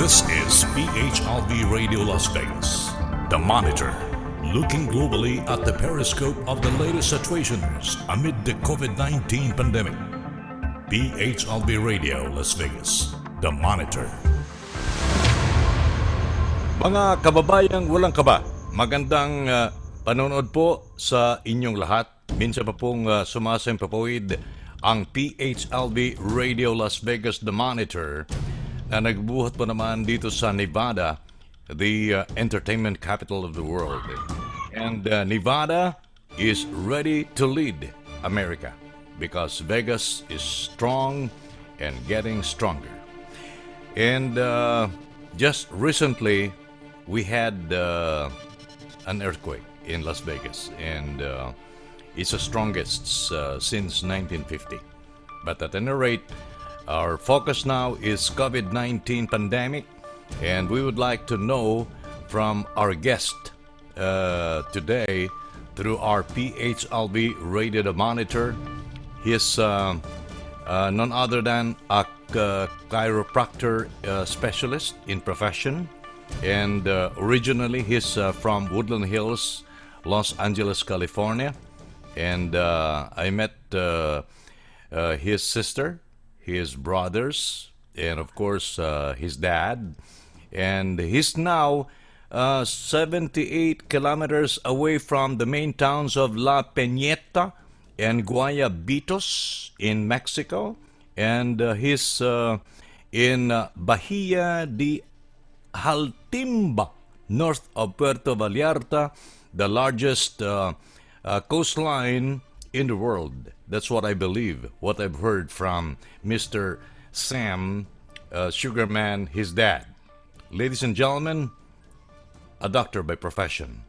This is PHLV Radio Las Vegas, the monitor, looking globally at the periscope of the latest situations amid the COVID-19 pandemic. PHLV Radio Las Vegas, the monitor. Mga kababayang walang kaba, magandang panonood po sa inyong lahat. Minsan pa pong sumasempapawid ang PHLV Radio Las Vegas, the monitor, na nagbuhat po naman dito sa Nevada, the entertainment capital of the world. And Nevada is ready to lead America because Vegas is strong and getting stronger. And just recently, we had an earthquake in Las Vegas, and it's the strongest since 1950. But at any rate, our focus now is COVID-19 pandemic, and we would like to know from our guest today through our PHLV Radio the Monitor. He's none other than a chiropractor specialist in profession, and originally he's from Woodland Hills, Los Angeles, California, and I met his sister, his brothers, and of course his dad, and he's now 78 kilometers away from the main towns of La Peñeta and Guayabitos in Mexico, and he's in Bahia de Haltimba, north of Puerto Vallarta, the largest coastline in the world. That's what I believe, what I've heard from Mr. Sam Sugarman, his dad. Ladies and gentlemen, a doctor by profession,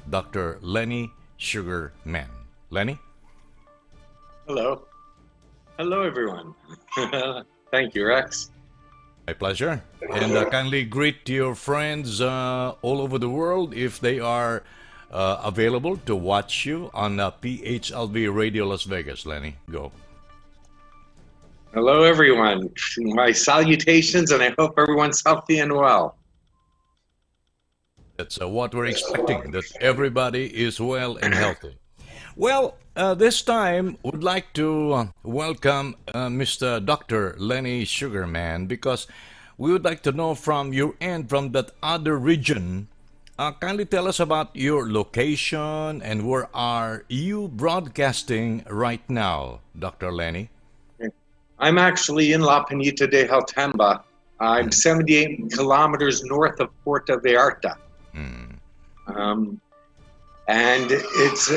Dr. Lenny Sugarman. Lenny? Hello. Hello, everyone. Thank you, Rex. My pleasure. And kindly greet your friends all over the world if they are available to watch you on PHLV Radio Las Vegas. Lenny, go. Hello, everyone. My salutations, and I hope everyone's healthy and well. That's what we're expecting, that everybody is well and healthy. Well, this time, would like to welcome Mr. Dr. Lenny Sugarman, because we would like to know from your end, from that other region, kindly tell us about your location and where are you broadcasting right now, Dr. Lenny? I'm actually in La Peñita de Haltemba. I'm 78 kilometers north of Puerto Vallarta. And it's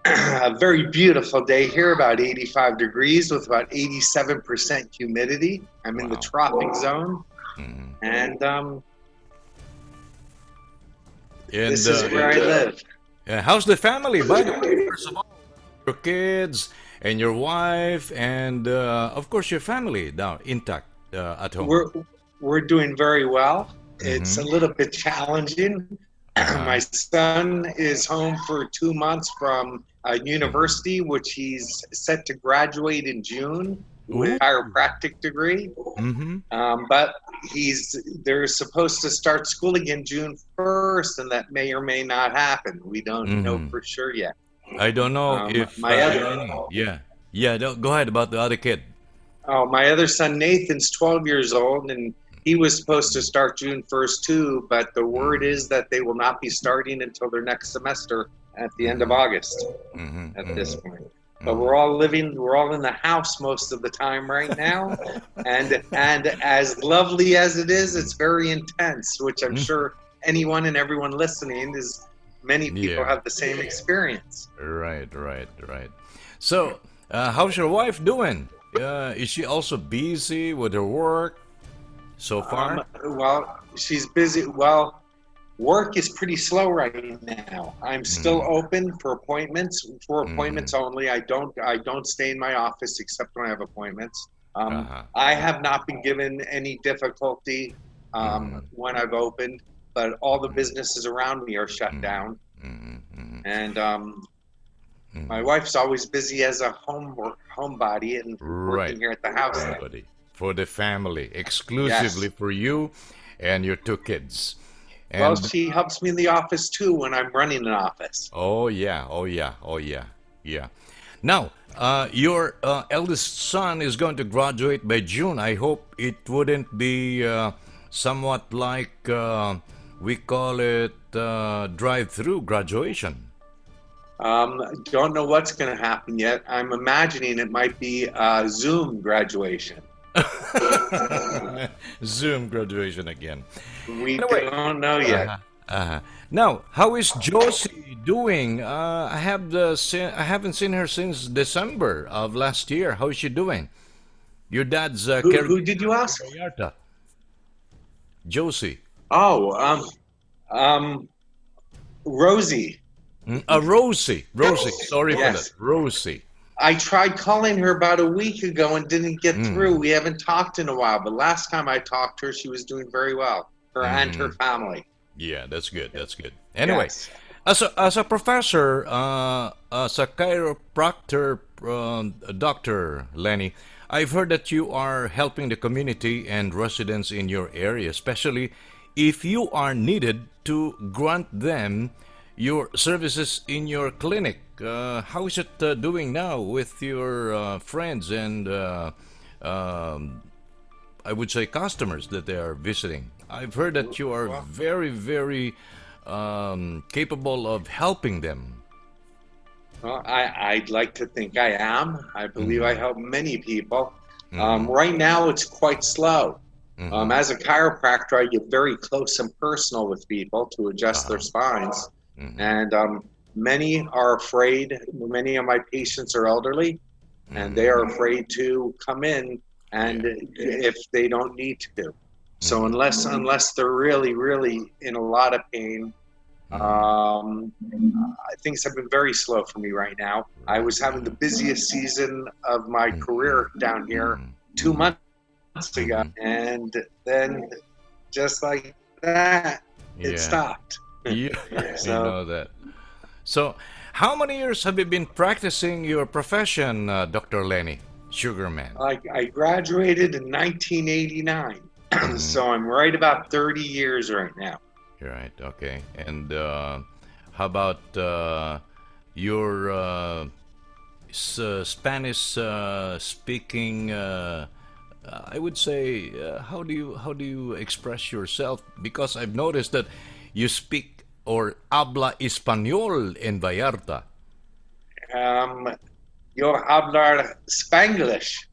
a very beautiful day here, about 85 degrees with about 87% humidity. I'm in the tropic zone. And this is where I live. How's the family, by the way? First of all, your kids and your wife, and of course your family now intact at home. We're doing very well. It's a little bit challenging. My son is home for 2 months from a university, which he's set to graduate in June with a chiropractic degree. But they're supposed to start school again June 1st, and that may or may not happen. We don't know for sure yet. I don't know if my other go ahead about the other kid. My other son Nathan's 12 years old, and he was supposed to start June 1st too, but the word is that they will not be starting until their next semester at the end of August at this point. But we're all in the house most of the time right now, and as lovely as it is, it's very intense, which I'm sure anyone and everyone listening many people have the same experience. Right. So, how's your wife doing? Is she also busy with her work so far? Well, she's busy. Well, work is pretty slow right now. I'm still open for appointments. For appointments only. I don't stay in my office except when I have appointments. I have not been given any difficulty when I've opened, but all the businesses around me are shut down. And my wife's always busy as a homebody and working here at the house. for the family, exclusively Yes. for you and your two kids. Well, And she helps me in the office too when I'm running an office. oh yeah, oh yeah, oh yeah, yeah. Now, your eldest son is going to graduate by June. I hope it wouldn't be somewhat like we call it drive-through graduation. Don't know what's going to happen yet. I'm imagining it might be Zoom graduation. Zoom graduation again. We Anyway, don't know yet. uh-huh, uh-huh. Now, how is Josie doing? I haven't seen her since December of last year. How is she doing? Your dad's Who did caregiver you in ask? Vallarta. Josie. Oh, um, Rosie. Rosie. Rosie. Sorry for that. Yes. Rosie. I tried calling her about a week ago and didn't get through. Mm. We haven't talked in a while, but last time I talked to her, she was doing very well. Her and her Hmm. family. Yeah, that's good. That's good. Anyway, Yes. as a professor, as a chiropractor, Doctor Lenny, I've heard that you are helping the community and residents in your area, especially if you are needed to grant them your services in your clinic. How is it doing now with your friends and I would say customers that they are visiting? I've heard that you are Well, very, very capable of helping them. I'd like to think I am. I believe I Mm-hmm. help many people. Mm-hmm. Right now, it's quite slow. Mm-hmm. As a chiropractor, I get very close and personal with people to adjust their Uh-huh. spines. Mm-hmm. And many are afraid. Many of my patients are elderly, and they Mm-hmm. are afraid to come in and Yeah. if they don't need to. So Mm-hmm. unless they're really, really in a lot of pain, Mm-hmm. things have been very slow for me right now. I Right. was having the busiest season of my Mm-hmm. career down here two Mm-hmm. months ago, Mm-hmm. and then just like that, it Yeah. stopped. Yeah. I So know that. So, how many years have you been practicing your profession, Dr. Lenny Sugarman? I graduated in 1989, Mm-hmm. so I'm right about 30 years right now. Right. Okay. And how about your Spanish speaking? I would say, how do you express yourself? Because I've noticed that you speak or habla español en Vallarta. Um, yo hablar Spanglish.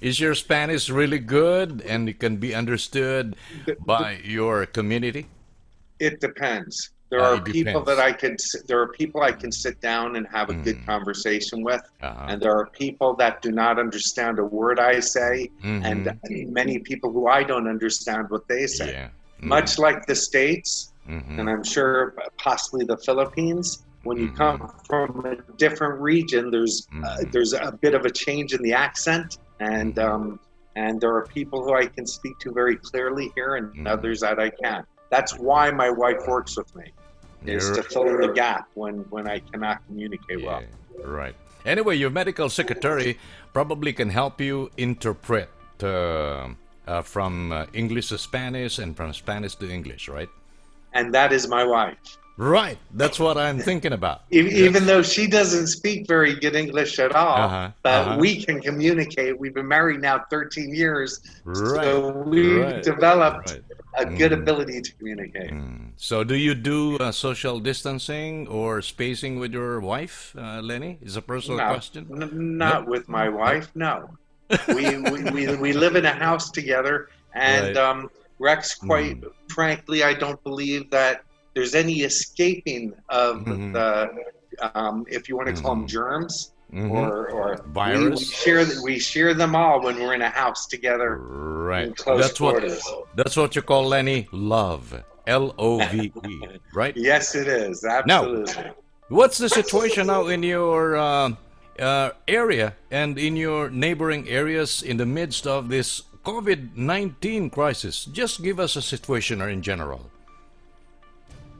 Is your Spanish really good and it can be understood The, the, by your community? It depends. There are It people that depends. there are people I can sit down and have a good Mm. conversation with, Uh-huh. and there are people that do not understand a word I say, and Mm-hmm. many people who I don't understand what they say. Yeah. Mm-hmm. Much like the States, Mm-hmm. and I'm sure possibly the Philippines, when you Mm-hmm. come from a different region, Mm-hmm. there's a bit of a change in the accent, Mm-hmm. and there are people who I can speak to very clearly here, and Mm-hmm. others that I can't. That's why my wife works with me, is You're to fill in the gap when I cannot communicate well. yeah, right. Anyway, your medical secretary probably can help you interpret from English to Spanish and from Spanish to English, right? And that is my wife. Right. That's what I'm thinking about. Even That's though she doesn't speak very good English at all, uh-huh. but Uh-huh. we can communicate. We've been married now 13 years, Right. so we've Right. developed Right. a good Mm-hmm. ability to communicate. So, do you do social distancing or spacing with your wife, Lenny? Is a personal No, question. Nope. not with my Nope. wife. No, we live in a house together, and Right. Rex. Quite Mm-hmm. frankly, I don't believe that there's any escaping of Mm-hmm. the, if you want to call them Mm-hmm. germs, Mm-hmm. or we Virus. share them all when we're in a house together Right. in close quarters. That's what you call, Lenny, love. Love. Right? Yes, it is Now, absolutely. what's the situation now in your area and in your neighboring areas in the midst of this COVID-19 crisis? Just give us a situation or in general.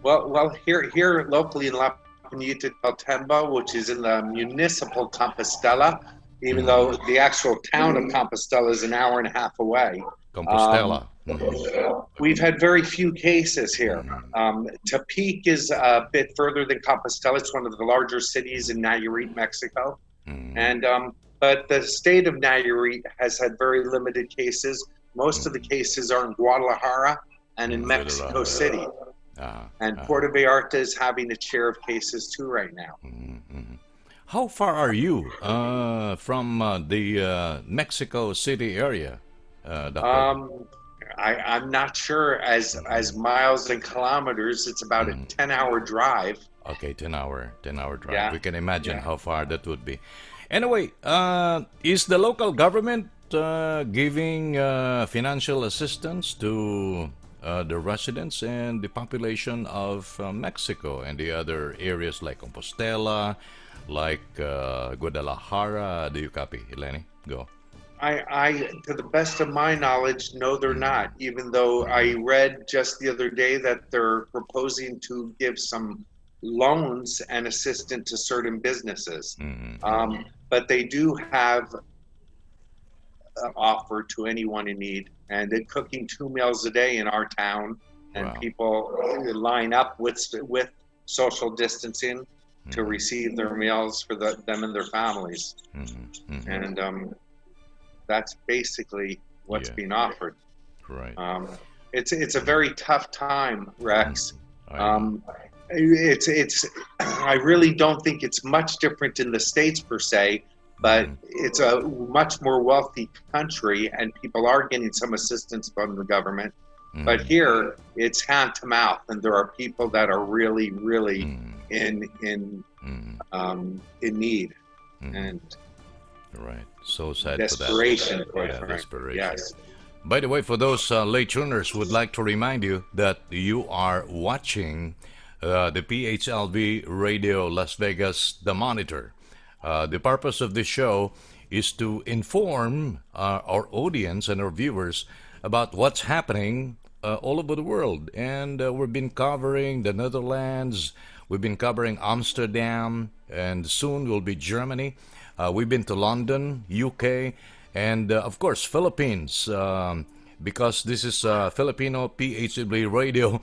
Well, here locally in La Pinita del Tembo, which is in the municipal Compostela, even though the actual town of Compostela is an hour and a half away. Um, Compostela. Mhm. we've had very few cases here. Mhm. Tepic is a bit further than Compostela. It's one of the larger cities in Nayarit, Mexico. Mhm. And but the state of Nayarit has had very limited cases. Most of the Mhm. cases are in Guadalajara and in Mhm. Mexico City. Ah, And ah. Puerto Vallarta is having its share of cases too right now. Mhm. Mhm. How far are you from the Mexico City area, Doctor? Um, I'm not sure as miles and kilometers. It's about a Mhm. 10-hour drive. Okay, 10-hour drive. Yeah, We can imagine yeah. how far that would be. Anyway, is the local government giving financial assistance to the residents and the population of Mexico and the other areas like Compostela, like Guadalajara? Do you copy, Eleni? Go. To the best of my knowledge, no, they're not. Mm-hmm. Even though I Mm-hmm. read just the other day that they're proposing to give some loans and assistance to certain businesses. Mm-hmm. But they do have offer to anyone in need. And they're cooking 2 meals a day in our town, and Wow. people line up with social distancing to Mm-hmm. receive their meals for them and their families. Mm-hmm. Mm-hmm. And that's basically what's Yeah. being offered. Right. Um, it's a very tough time, Rex. Mm-hmm. I know. Um, it's I really don't think it's much different in the States per se, but Mm-hmm. it's a much more wealthy country, and people are getting some assistance from the government. But Mm-hmm. here, it's hand to mouth, and there are people that are really, really Mm-hmm. in need Mm-hmm. and Right. So sad for that. desperation, quite Yeah, frankly. desperation. Yes. By the way, for those late tuners, would like to remind you that you are watching the PHLV Radio Las Vegas, The Monitor. The purpose of this show is to inform our audience and our viewers about what's happening all over the world. And we've been covering the Netherlands, we've been covering Amsterdam, and soon will be Germany. We've been to London, UK, and of course, Philippines. Because this is Filipino PHW radio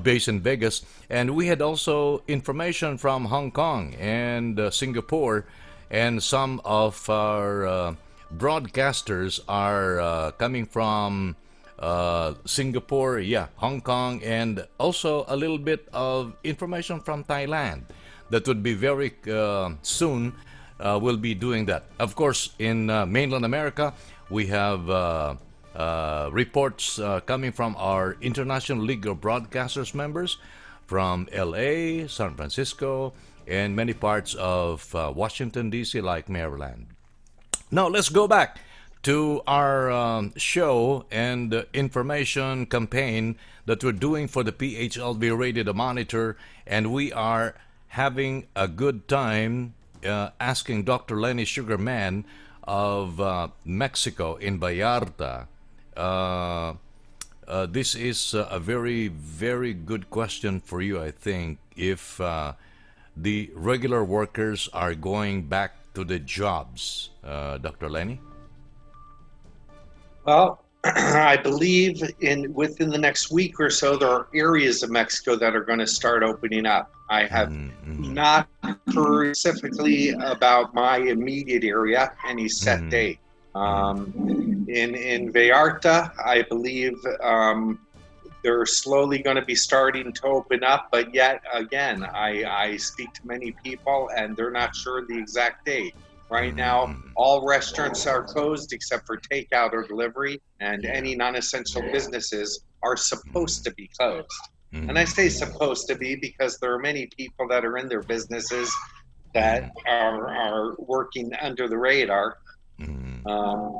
based in Vegas. And we had also information from Hong Kong and Singapore, and some of our broadcasters are coming from Singapore, yeah, Hong Kong, and also a little bit of information from Thailand. That would be very soon. We'll be doing that. Of course, in mainland America, we have reports coming from our International League of Broadcasters members from LA, San Francisco, and many parts of Washington, D.C., like Maryland. Now, let's go back to our show and information campaign that we're doing for the PHLB Radio the Monitor, and we are having a good time asking Dr. Lenny Sugarman of Mexico in Vallarta. Uh, this is a very, very good question for you, I think. If the regular workers are going back to the jobs, Dr. Lenny? Well, I believe in within the next week or so, there are areas of Mexico that are going to start opening up. I have Mm-hmm. not heard specifically about my immediate area any set Mm-hmm. date. Mm-hmm. In Vallarta, I believe they're slowly going to be starting to open up, but yet again, I speak to many people and they're not sure the exact date. Right now, Mm-hmm. all restaurants are closed except for takeout or delivery, and Yeah. any non essential businesses are supposed Mm-hmm. to be closed. And I say Mm-hmm. supposed to be because there are many people that are in their businesses that Mm-hmm. are working under the radar. Mm-hmm. Um,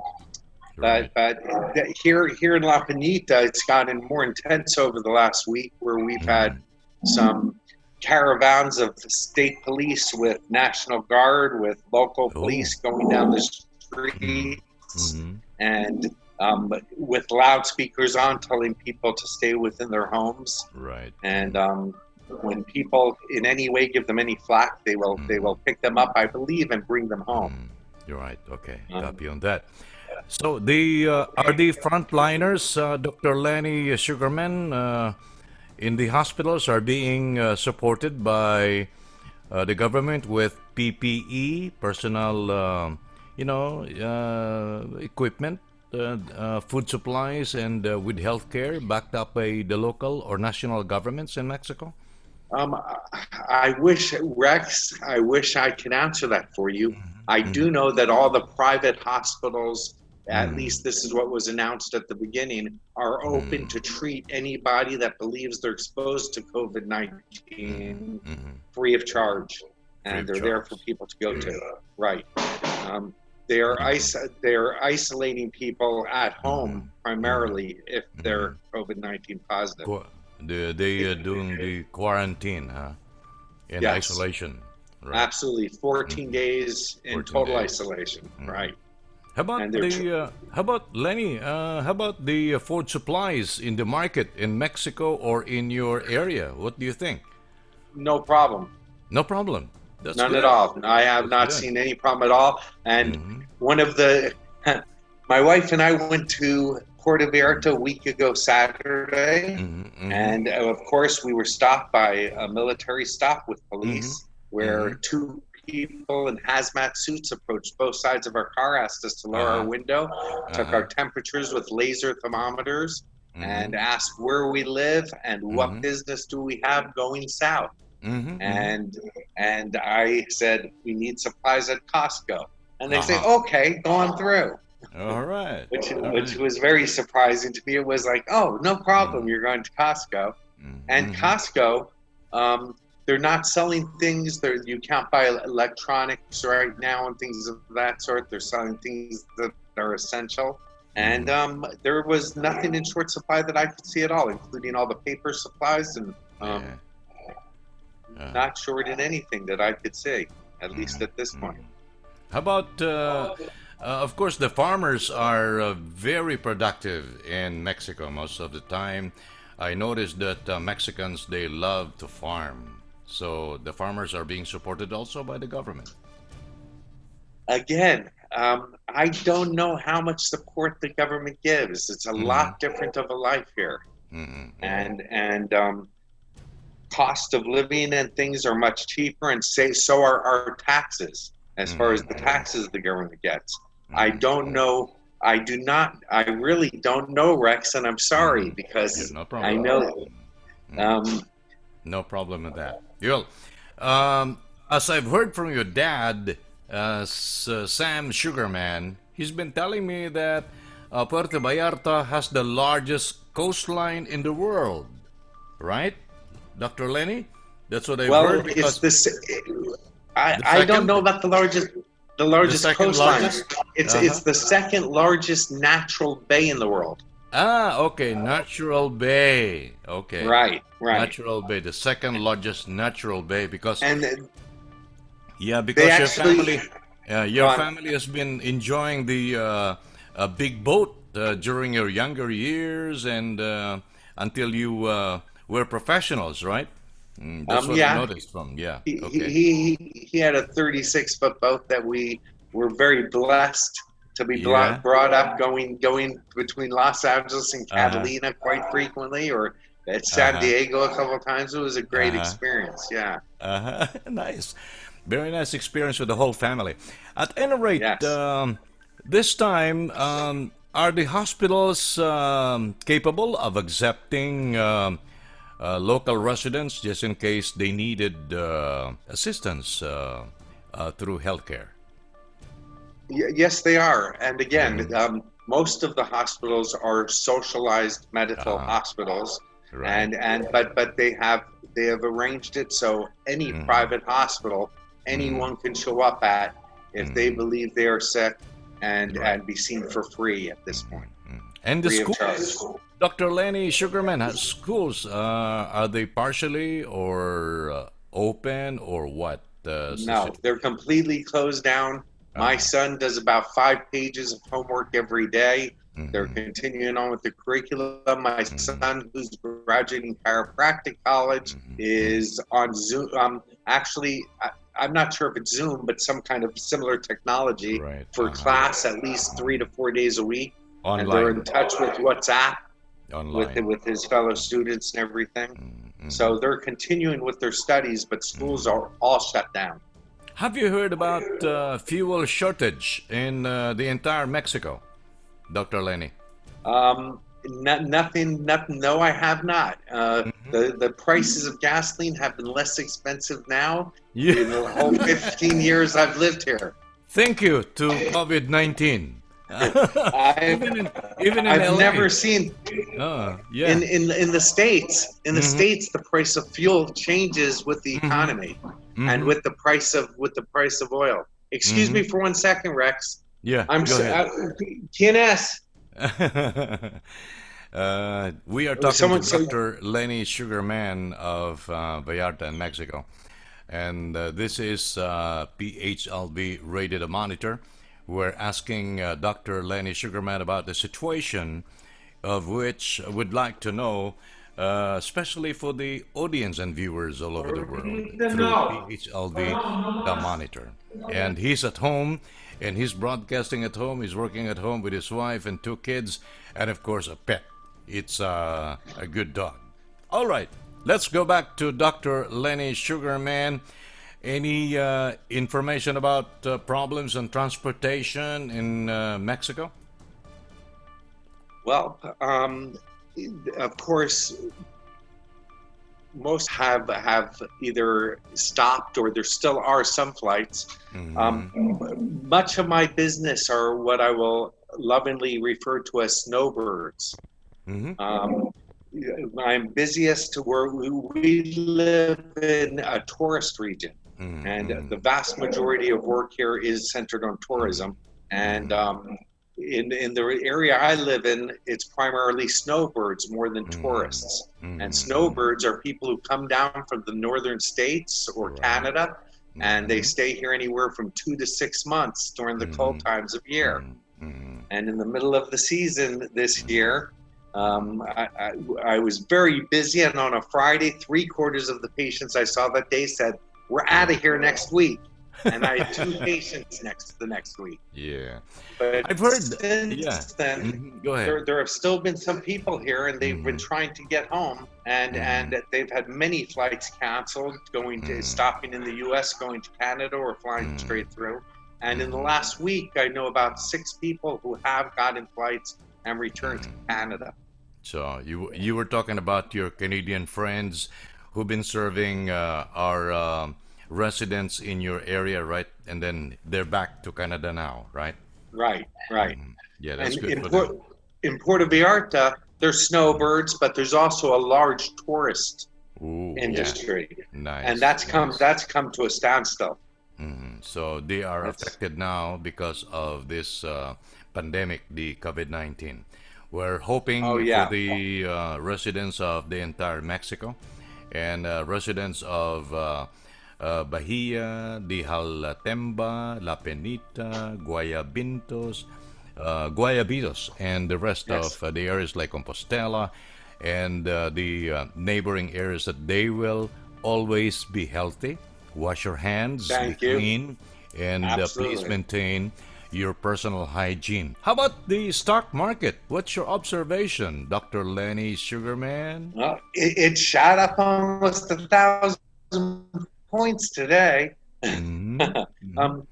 Right. but here in La Pinita, it's gotten more intense over the last week, where we've had Mm-hmm. some caravans of state police with National Guard, with local Oh. police going down the Mm-hmm. streets, Mm-hmm. and with loudspeakers on, telling people to stay within their homes. Right. And when people in any way give them any flack, they will Mm-hmm. pick them up, I believe, and bring them home. Mm-hmm. You're right. Okay, Um, copy on that. So the are the frontliners, Dr. Lenny Sugarman, in the hospitals are being supported by the government with PPE, personal, equipment, food supplies, and with healthcare backed up by the local or national governments in Mexico. Um, I wish, Rex, I wish I could answer that for you. I do know that all the private hospitals, at least this is what was announced at the beginning, are open to treat anybody that believes they're exposed to COVID 19 free of charge. Free And of they're there charge. for people to go to. Right. Um, they're isolating people at home primarily if they're COVID 19 positive. Qu- they doing the quarantine, huh? In Yes. isolation, right? Absolutely, 14 days in 14 total days. isolation, right? And How about Lenny? How about the food supplies in the market in Mexico or in your area? What do you think? no problem, No problem. That's none at good. all. I have That's not good. seen any problem at all. And one of the, my wife and I went to Puerto Vallarta a week ago Saturday, and of course we were stopped by a military stop with police, where two people in hazmat suits approached both sides of our car, asked us to lower our Uh-huh. window, took Uh-huh. our temperatures with laser thermometers, Mm-hmm. and asked where we live and what Mm-hmm. business do we have going south. Mm-hmm. Mm-hmm. And I said we need supplies at Costco, and they say Uh-huh. okay, go on through, All right. All which right. was very surprising to me. It was like, oh, no problem, you're going to Costco, and Mm-hmm. Costco. They're not selling things. You can't buy electronics right now and things of that sort. They're selling things that are essential. And there was nothing in short supply that I could see at all, including all the paper supplies and Yeah. not short in anything that I could see, at least at this point. How about, of course, the farmers are very productive in Mexico most of the time. I noticed that Mexicans, they love to farm. So the farmers are being supported also by the government. Again, I don't know how much support the government gives. It's a lot different of a life here, and cost of living and things are much cheaper, and so are our taxes as far as the taxes the government gets. I don't know. I do not. I really don't know, Rex, and I'm sorry Yeah, because no I problem. know. Um, No problem with that. Yul, as I've heard from your dad, Sam Sugarman, he's been telling me that Puerto Vallarta has the largest coastline in the world, right, Dr. Lenny? That's what I've well, heard it's because this. the I don't know second, about the the largest second coastline. largest. It's the second largest natural bay in the world. Ah, okay, Natural Bay. Okay, Right, right. Natural Bay, the second largest natural bay because And yeah, they because actually your gone. family has been enjoying the big boat during your younger years and until you were professionals, right? That's what I Yeah, noticed from. Yeah. he, Okay. he had a 36-foot boat that we were very blessed to be Yeah. brought up going between Los Angeles and Uh huh. Catalina quite frequently, or at Uh San huh. Diego a couple of times. It was a Uh great huh. experience. Yeah. Uh huh. Nice. Very nice experience with the whole family. At any rate, Yes. this time, are the hospitals capable of accepting local residents just in case they needed assistance through healthcare? Yes, they are. And again, most of the hospitals are socialized medical Uh-huh. hospitals, Right. but they have arranged it so any private hospital anyone can show up at if they believe they are sick Right. and be seen for free at this point, And the free of charge. schools, Dr. Lenny Sugarman, schools, are they partially or open or what? No, they're completely closed down. My Uh-huh. son does about 5 pages of homework every day. They're continuing on with the curriculum. My son, who's graduating chiropractic college, is on Zoom. Actually, I'm not sure if it's Zoom, but some kind of similar technology Right. for class at least 3 to 4 days a week. And they're Online. in touch with WhatsApp Online. with his fellow students and everything. Mm-hmm. So they're continuing with their studies, but schools are all shut down. Have you heard about fuel shortage in the entire Mexico, Dr. Lenny? Nothing. No, I have not. The prices of gasoline have been less expensive now Yeah. in the whole 15 years I've lived here. Thank you to COVID-19. I've even in even in I've LA. never seen Yeah. in the states. In the states, the price of fuel changes with the economy and with the price of oil. Excuse me for 1 second, Rex. Yeah. I'm Go so, ahead. TNS. We are talking to Someone so Dr. Lenny Sugarman of Vallarta in Mexico. And this is PHLV rated a monitor. We're asking Dr. Lenny Sugarman about the situation of which would like to know, especially for the audience and viewers all over the world through PHLV, the monitor. And he's at home and he's broadcasting at home. He's working at home with his wife and 2 kids, and of course, a pet. It's a good dog. All right, let's go back to Dr. Lenny Sugarman. Any information about problems in transportation in Mexico? well, of course, most have either stopped or there still are some flights. Much of my business are what I will lovingly refer to as snowbirds. Um, I'm busiest to where we live in a tourist region, and the vast majority of work here is centered on tourism. And in the area I live in, it's primarily snowbirds more than tourists. And snowbirds are people who come down from the northern states or Canada, and they stay here anywhere from 2 to 6 months during the cold times of year. And in the middle of the season this year, I was very busy, and on a Friday, 3/4 of the patients I saw that day said, "We're out of here next week." And I had 2 patients the next week. Yeah. But I've heard. since then, Go ahead. there have still been some people here, and they've been trying to get home, and they've had many flights canceled, stopping in the U.S., going to Canada, or flying straight through. And in the last week, I know about 6 people who have gotten flights and returned to Canada. So you were talking about your Canadian friends who've been serving our residents in your area, right? And then they're back to Canada now, right? Right. Yeah, that's And good for them. in Puerto Vallarta, there's snowbirds, but there's also a large tourist Ooh, industry, nice. and that's come to a standstill. So they are That's affected now because of this pandemic, the COVID-19. We're hoping Oh for yeah, the residents of the entire Mexico and residents of Bahia, the Jalatemba, La Penita, Guayabitos, and the rest yes. of the areas like Compostela and the neighboring areas, that they will always be healthy. Wash your hands, be Thank you. clean, and please Absolutely. maintain your personal hygiene. How about the stock market? What's your observation, Dr. Lenny Sugarman? Well, it shot up almost 1,000 points today.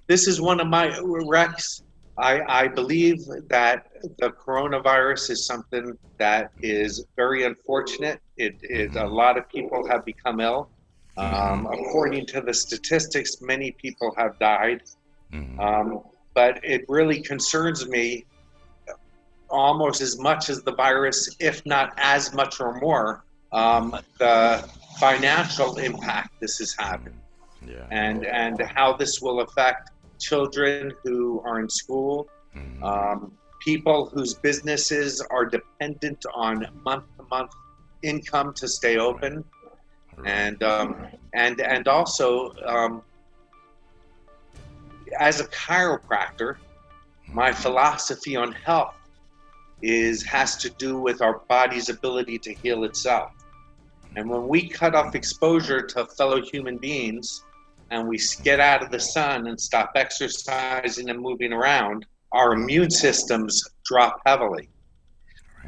This is one of my Rex. I believe that the coronavirus is something that is very unfortunate. A lot of people have become ill. According to the statistics, many people have died. But it really concerns me almost as much as the virus, if not as much or more, the financial impact this is having, Yeah. and how this will affect children who are in school, people whose businesses are dependent on month-to-month income to stay open, Right. and also as a chiropractor, my philosophy on health has to do with our body's ability to heal itself. And when we cut off exposure to fellow human beings and we get out of the sun and stop exercising and moving around, our immune systems drop heavily.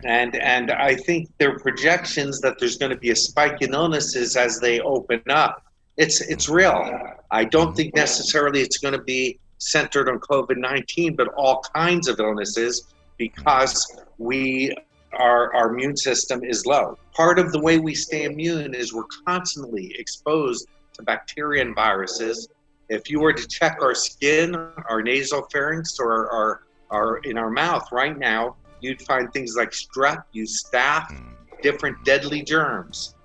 And I think there are projections that there's going to be a spike in illnesses as they open up. It's real. I don't think necessarily it's going to be centered on COVID-19, but all kinds of illnesses because our immune system is low. Part of the way we stay immune is we're constantly exposed to bacteria and viruses. If you were to check our skin, our nasal pharynx, or our in our mouth right now, you'd find things like strep, staph, different deadly germs.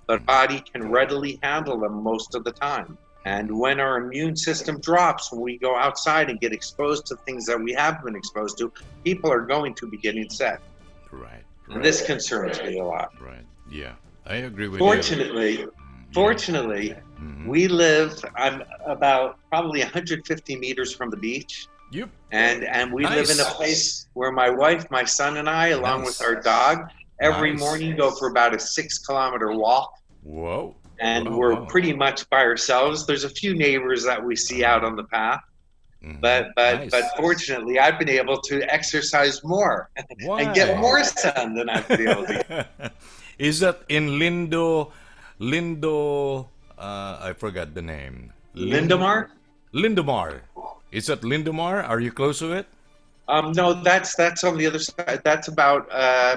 But body can readily handle them most of the time. And when our immune system drops, when we go outside and get exposed to things that we haven't been exposed to, people are going to be getting sick. Right. And this concerns me a lot. Right. Yeah. I agree with Fortunately, we live, I'm about probably 150 meters from the beach. Yep. And we live in a place where my wife, my son, and I, along with our dog, every morning go for about a 6-kilometer walk. Whoa. And we're pretty much by ourselves. There's a few neighbors that we see out on the path. But fortunately, I've been able to exercise more and get more sun than I've been able to. Is that in Lindo, I forgot the name. Lindomar? Lindomar. Is that Lindomar? Are you close to it? No, that's on the other side. That's about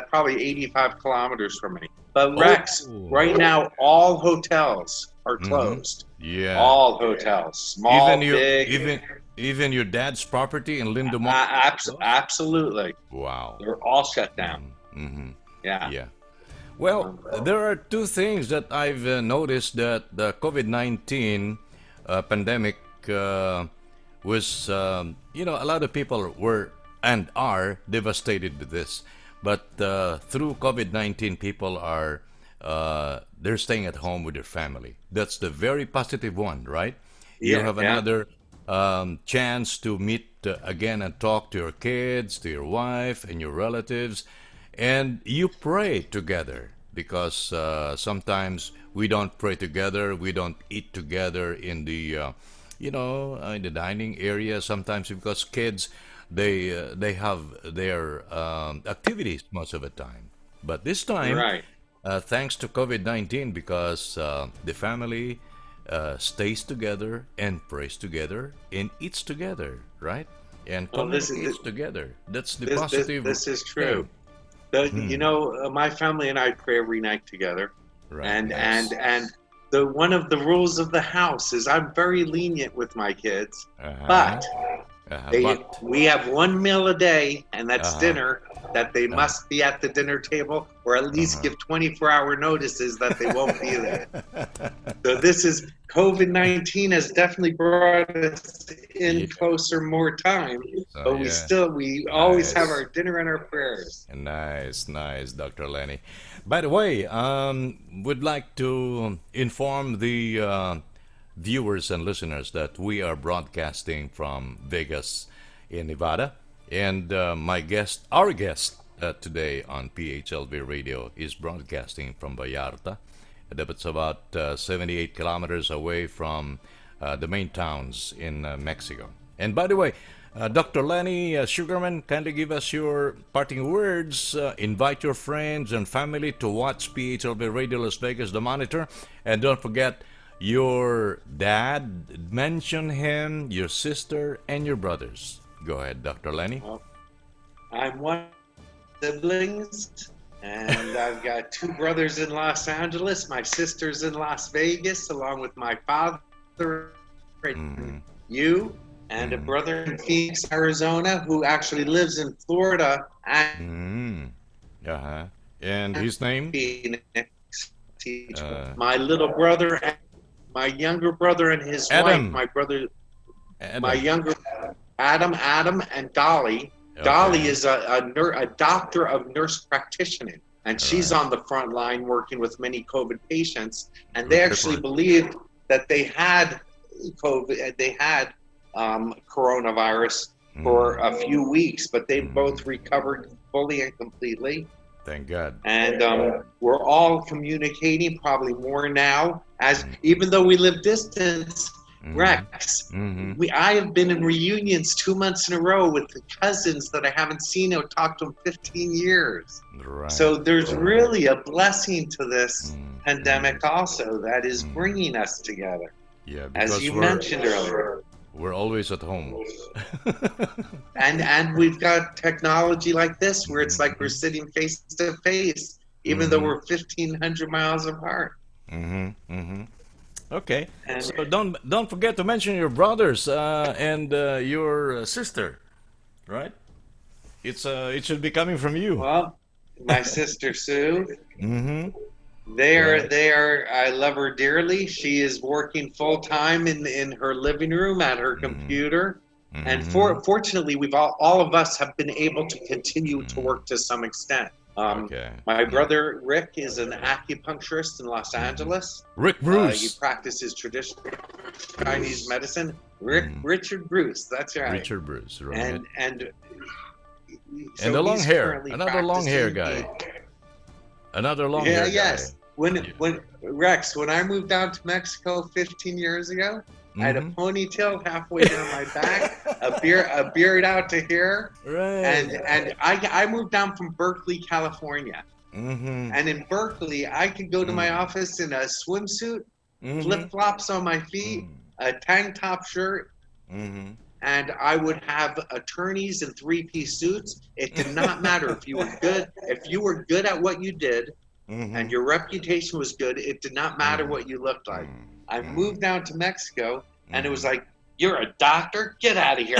probably 85 kilometers from me. But Rex, right now, all hotels are closed. Yeah. All hotels, small, big. Even your dad's property in Lindomar? Absolutely. Wow. They're all shut down. Yeah. Yeah. Well, there are two things that I've noticed that the COVID-19 pandemic was, a lot of people were and are devastated with this. But through COVID-19, people are, they're staying at home with their family. That's the very positive one, right? You have another chance to meet again and talk to your kids, to your wife and your relatives. And you pray together because sometimes we don't pray together. We don't eat together in the, in the dining area sometimes because kids, they have their activities most of the time. But this time, thanks to COVID-19, because the family stays together and prays together and eats together, right? And communicates together. That's the positive. This is true. My family and I pray every night together. Right. And one of the rules of the house is I'm very lenient with my kids, but we have one meal a day, and that's dinner, that they must be at the dinner table or at least give 24-hour notices that they won't be there. So this is COVID-19 has definitely brought us in closer more time, but we always have our dinner and our prayers. Nice, Dr. Lenny. By the way, would like to inform the viewers and listeners that we are broadcasting from Vegas in Nevada, and our guest today on PHLV Radio is broadcasting from Vallarta. That's about 78 kilometers away from the main towns in Mexico. And by the way, Dr. Lenny Sugarman, kindly give us your parting words. Invite your friends and family to watch PHLV Radio Las Vegas, the monitor. And don't forget, your dad, mention him, your sister, and your brothers. Go ahead, Dr. Lenny. I'm one of the siblings, and I've got 2 brothers in Los Angeles. My sister's in Las Vegas, along with my father, you, and a brother in Phoenix, Arizona, who actually lives in Florida. And his name? Phoenix. My little brother, my younger brother, and his wife. My brother, my younger Adam, and Dolly. Okay. Dolly is a doctor of nurse practitioner, and she's on the front line working with many COVID patients. And they actually believed that they had COVID, they had coronavirus for a few weeks, but they both recovered fully and completely. Thank God. And we're all communicating probably more now, as even though we live distance. Rex, I have been in reunions 2 months in a row with the cousins that I haven't seen or talked to in 15 years. Right. So there's really a blessing to this pandemic also that is bringing us together, Yeah, as because you mentioned earlier. we're always at home. And we've got technology like this where it's like we're sitting face to face, even though we're 1,500 miles apart. Okay. And So don't forget to mention your brothers and your sister, right? It should be coming from you. well, my sister Sue, Mm-hmm. Right. they are. I love her dearly. She is working full time in her living room at her computer, and fortunately, we've all of us have been able to continue to work to some extent. Okay. My brother Rick is an acupuncturist in Los Angeles. Rick He Bruce. practices traditional Chinese medicine. Richard Bruce, that's right. Richard Bruce, right? And And so the long he's hair. currently Another long hair practicing. guy. Another long Yeah, hair guy. yes. When Rex, when I moved down to Mexico 15 years ago, I had a ponytail halfway down my back, a beard out to here, Right. and I moved down from Berkeley, California. And in Berkeley, I could go to my office in a swimsuit, flip flops on my feet, a tank top shirt, and I would have attorneys in three-piece suits. It did not matter if you were good. If you were good at what you did, and your reputation was good, it did not matter what you looked like. I moved down to Mexico, and it was like, "You're a doctor? Get out of here!"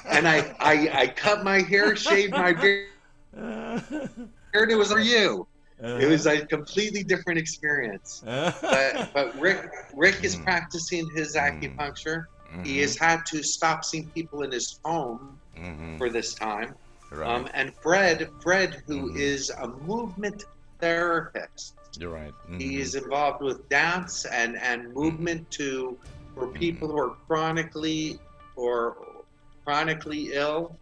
And I cut my hair, shaved my beard. It was for you. It was a completely different experience. But Rick is practicing his acupuncture. He has had to stop seeing people in his home for this time. Right. And Fred, who is a movement therapist, You're right. he is involved with dance and movement for people who are chronically ill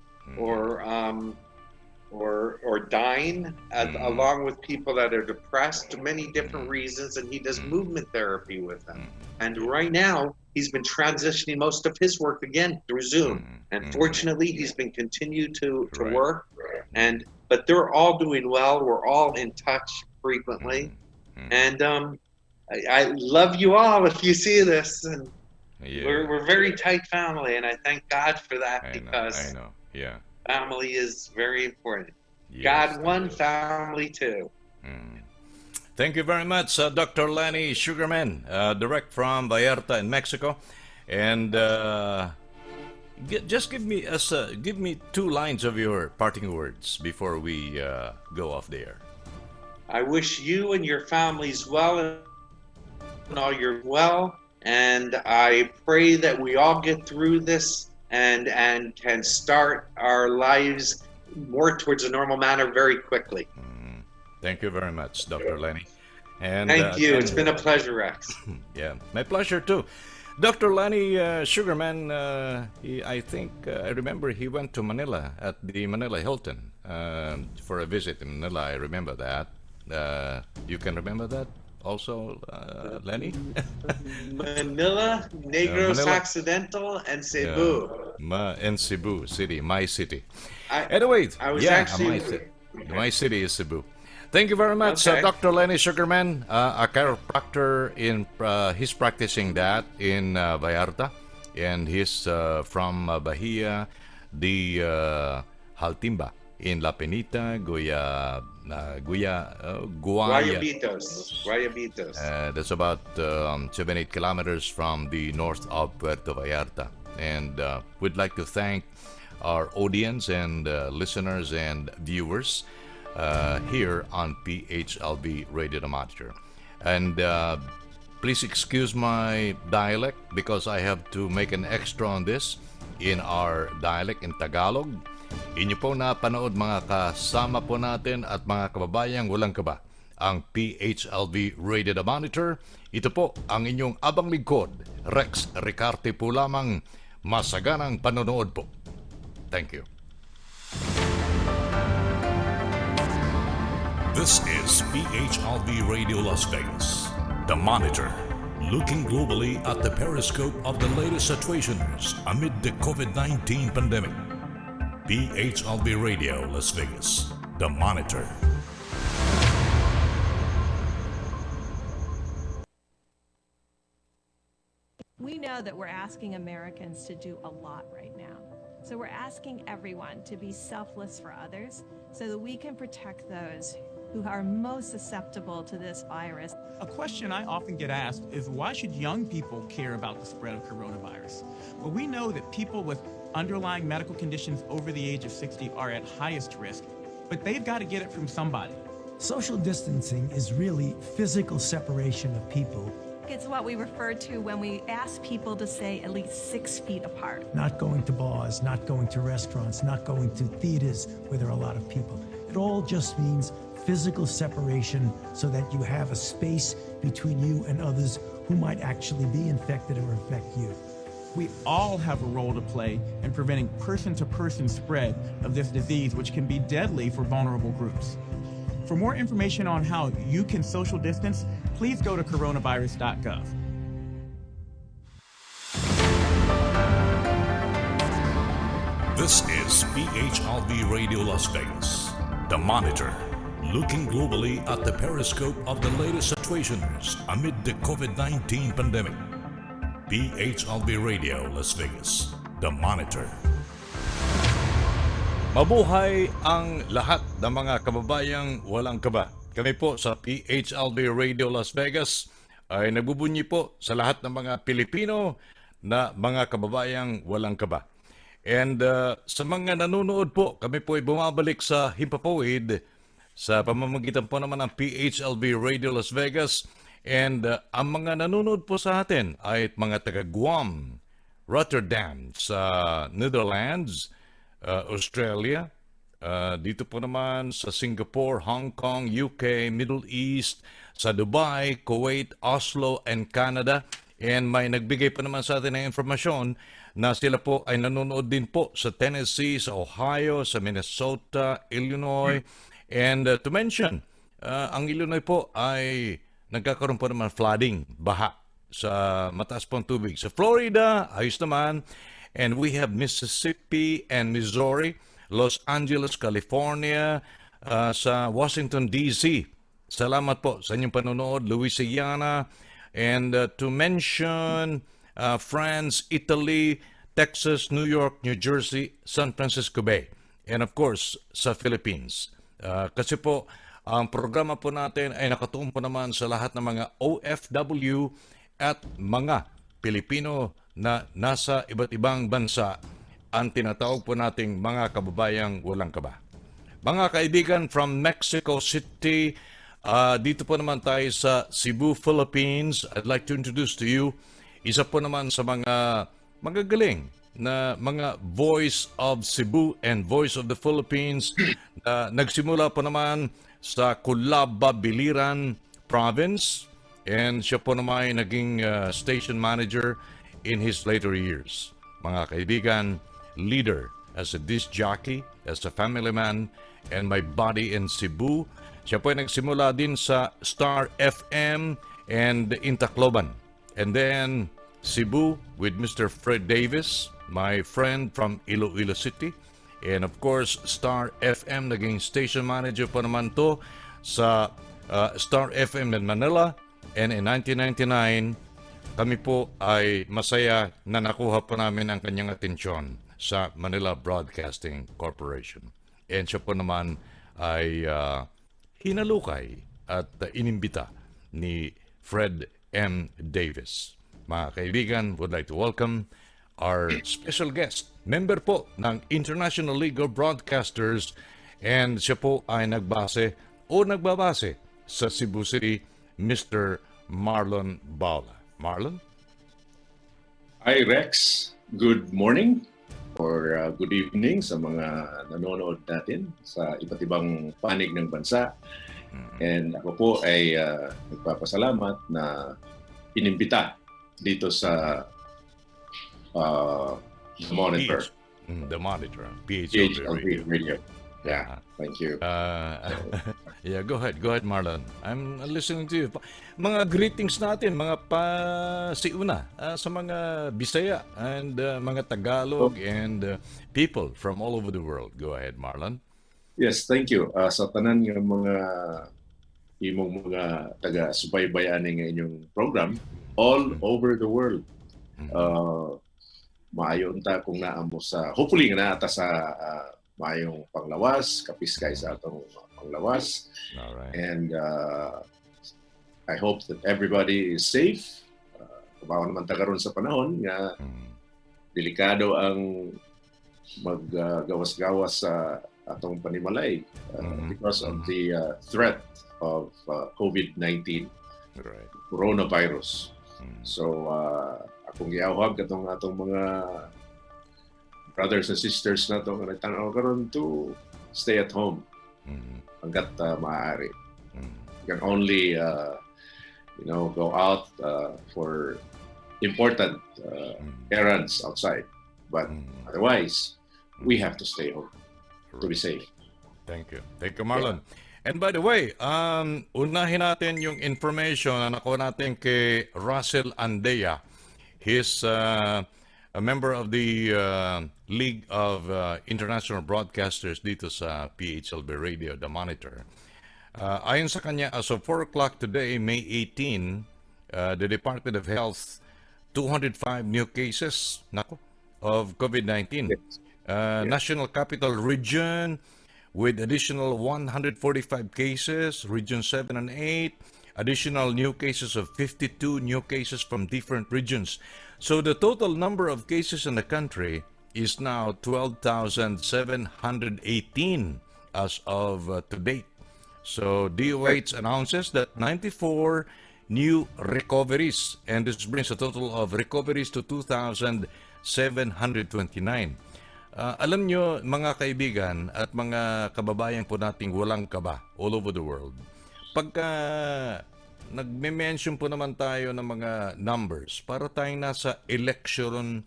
or dying, along with people that are depressed, many different reasons, and he does movement therapy with them. And right now, he's been transitioning most of his work again through Zoom. And fortunately, he's been continued to work. But they're all doing well. We're all in touch frequently. And I love you all if you see this. And Yeah. we're a very tight family, and I thank God for that, I because know. Yeah. family is very important. Yes, God one, family two. Thank you very much, Dr. Lenny Sugarman, direct from Vallarta in Mexico. And just give me 2 lines of your parting words before we go off the air. I wish you and your families well, and all your well, and I pray that we all get through this and can start our lives more towards a normal manner very quickly. Thank you very much, Dr. Lenny. And Thank you. It's been a pleasure, Rex. yeah, my pleasure too. Dr. Lenny Sugarman, I think I remember he went to Manila at the Manila Hilton for a visit in Manila. I remember that. You can remember that also, Lenny? Manila, Negros Manila. Occidental, and Cebu. In Cebu City, my city. I Anyway, I was yeah, actually- my city is Cebu. Thank you very much, Okay. Dr. Lenny Sugarman, a chiropractor. He's practicing that in Vallarta, and he's from Bahia, the Haltimba in La Penita, Guaya. Guayabitos. That's about 7-8 kilometers from the north of Puerto Vallarta. And we'd like to thank our audience and listeners and viewers here on PHLB Radio Amateur. And please excuse my dialect because I have to make an extra on this in our dialect in Tagalog. Inyo po na panood mga kasama po natin at mga kababayang walang kaba, ang PHLB Radio Monitor. Ito po ang inyong abang lingkod, Rex Ricarte po lamang. Masaganang panonood po. Thank you. This is PHLV Radio Las Vegas, The Monitor, looking globally at the periscope of the latest situations amid the COVID-19 pandemic. PHLV Radio Las Vegas, The Monitor. We know that we're asking Americans to do a lot right now. So we're asking everyone to be selfless for others so that we can protect those who are most susceptible to this virus. A question I often get asked is why should young people care about the spread of coronavirus? Well, we know that people with underlying medical conditions over the age of 60 are at highest risk, but they've got to get it from somebody. Social distancing is really physical separation of people. It's what we refer to when we ask people to stay at least 6 feet apart. Not going to bars, not going to restaurants, not going to theaters where there are a lot of people. It all just means physical separation so that you have a space between you and others who might actually be infected or infect you. We all have a role to play in preventing person-to-person spread of this disease, which can be deadly for vulnerable groups. For more information on how you can social distance, please go to coronavirus.gov. This is PHLV Radio Las Vegas, The Monitor, looking globally at the periscope of the latest situations amid the COVID-19 pandemic. PHLV Radio Las Vegas, The Monitor. Mabuhay ang lahat ng mga kababayang walang kaba. Kami po sa PHLV Radio Las Vegas ay nagbubunyi po sa lahat ng mga Pilipino na mga kababayang walang kaba. And sa mga nanonood po, kami po ay bumabalik sa Himpapawid sa pamamagitan po naman ng PHLV Radio Las Vegas. And ang mga nanonood po sa atin ay mga taga Guam, Rotterdam sa Netherlands, Australia, dito po naman sa Singapore, Hong Kong, UK, Middle East, sa Dubai, Kuwait, Oslo, and Canada. And may nagbigay pa naman sa atin ng informasyon na sila po ay nanonood din po sa Tennessee, sa Ohio, sa Minnesota, Illinois. And to mention, ang Illinois po ay nagkakaroon po naman flooding, baha sa mataas pong tubig. Sa Florida, ayos naman. And we have Mississippi and Missouri, Los Angeles, California, sa Washington, D.C. Salamat po sa inyong panonood, Louisiana, and to mention France, Italy, Texas, New York, New Jersey, San Francisco Bay, and of course, sa Philippines. Kasi po, ang programa po natin ay nakatuon po naman sa lahat ng mga OFW at mga Pilipino na nasa iba't ibang bansa, ang tinatawag po nating mga kababayang walang kaba. Mga kaibigan from Mexico City, dito po naman tayo sa Cebu, Philippines. I'd like to introduce to you isa po naman sa mga magagaling na mga Voice of Cebu and Voice of the Philippines na nagsimula po naman sa Culaba, Biliran Province, and siya po naman ay naging station manager in his later years. Mga kaibigan, leader as a disc jockey, as a family man, and my buddy in Cebu. Siya po ay nagsimula din sa Star FM and in Tacloban. And then Cebu with Mr. Fred Davis, my friend from Iloilo City. And of course, Star FM, naging station manager po naman to sa Star FM in Manila. And in 1999, kami po ay masaya na nakuha po namin ang kanyang atensyon sa Manila Broadcasting Corporation. And siya po naman ay hinalukay at inimbita ni Fred M. Davis. Mga kaibigan, would like to welcome our special guest, member po ng International League of Broadcasters, and siya po ay nagbabase sa Cebu City, Mr. Marlon Baula. Marlon? Hi Rex, good morning or good evening sa mga nanonood natin sa iba't ibang panig ng bansa. And ako po ay nagpapasalamat na inimbita dito sa The Monitor. The Monitor, PHLV Radio. Yeah, thank you. Yeah, go ahead, Marlon. I'm listening to you. Mga greetings natin, mga pasiuna sa mga Bisaya and mga Tagalog and people from all over the world. Go ahead, Marlon. Yes, thank you. Sa tanan ng mga imong mga taga-subaybayan ng inyong program all over the world. Maayo unta kung naamo sa hopefully nga naata sa maayong panglawas, kapiskay sa atong panglawas. All right. And I hope that everybody is safe. Kabawa naman tagaron sa panahon nga delikado ang maggawas-gawas sa atong panimalay because of the threat of COVID-19, Right. coronavirus. So akong giawhag katong atong mga brothers and sisters nato nga nagtanaw karon to stay at home hanggat maaari. You can only go out for important errands outside, but otherwise we have to stay home to be safe. Thank you, Marlon. And by the way, unahin natin yung information na nakuha natin kay Russell Andea. He's a member of the League of International Broadcasters dito sa PHLB Radio, The Monitor. Ayon sa kanya, as of 4 o'clock today, May 18, the Department of Health, 205 new cases of COVID-19. National Capital Region with additional 145 cases, Region 7 and 8, additional new cases of 52 new cases from different regions. So the total number of cases in the country is now 12,718 as of to date. So DOH announces that 94 new recoveries, and this brings a total of recoveries to 2,729. Alam nyo, mga kaibigan at mga kababayan po nating walang kaba all over the world, pagka nagme-mention po naman tayo ng mga numbers, para tayong nasa election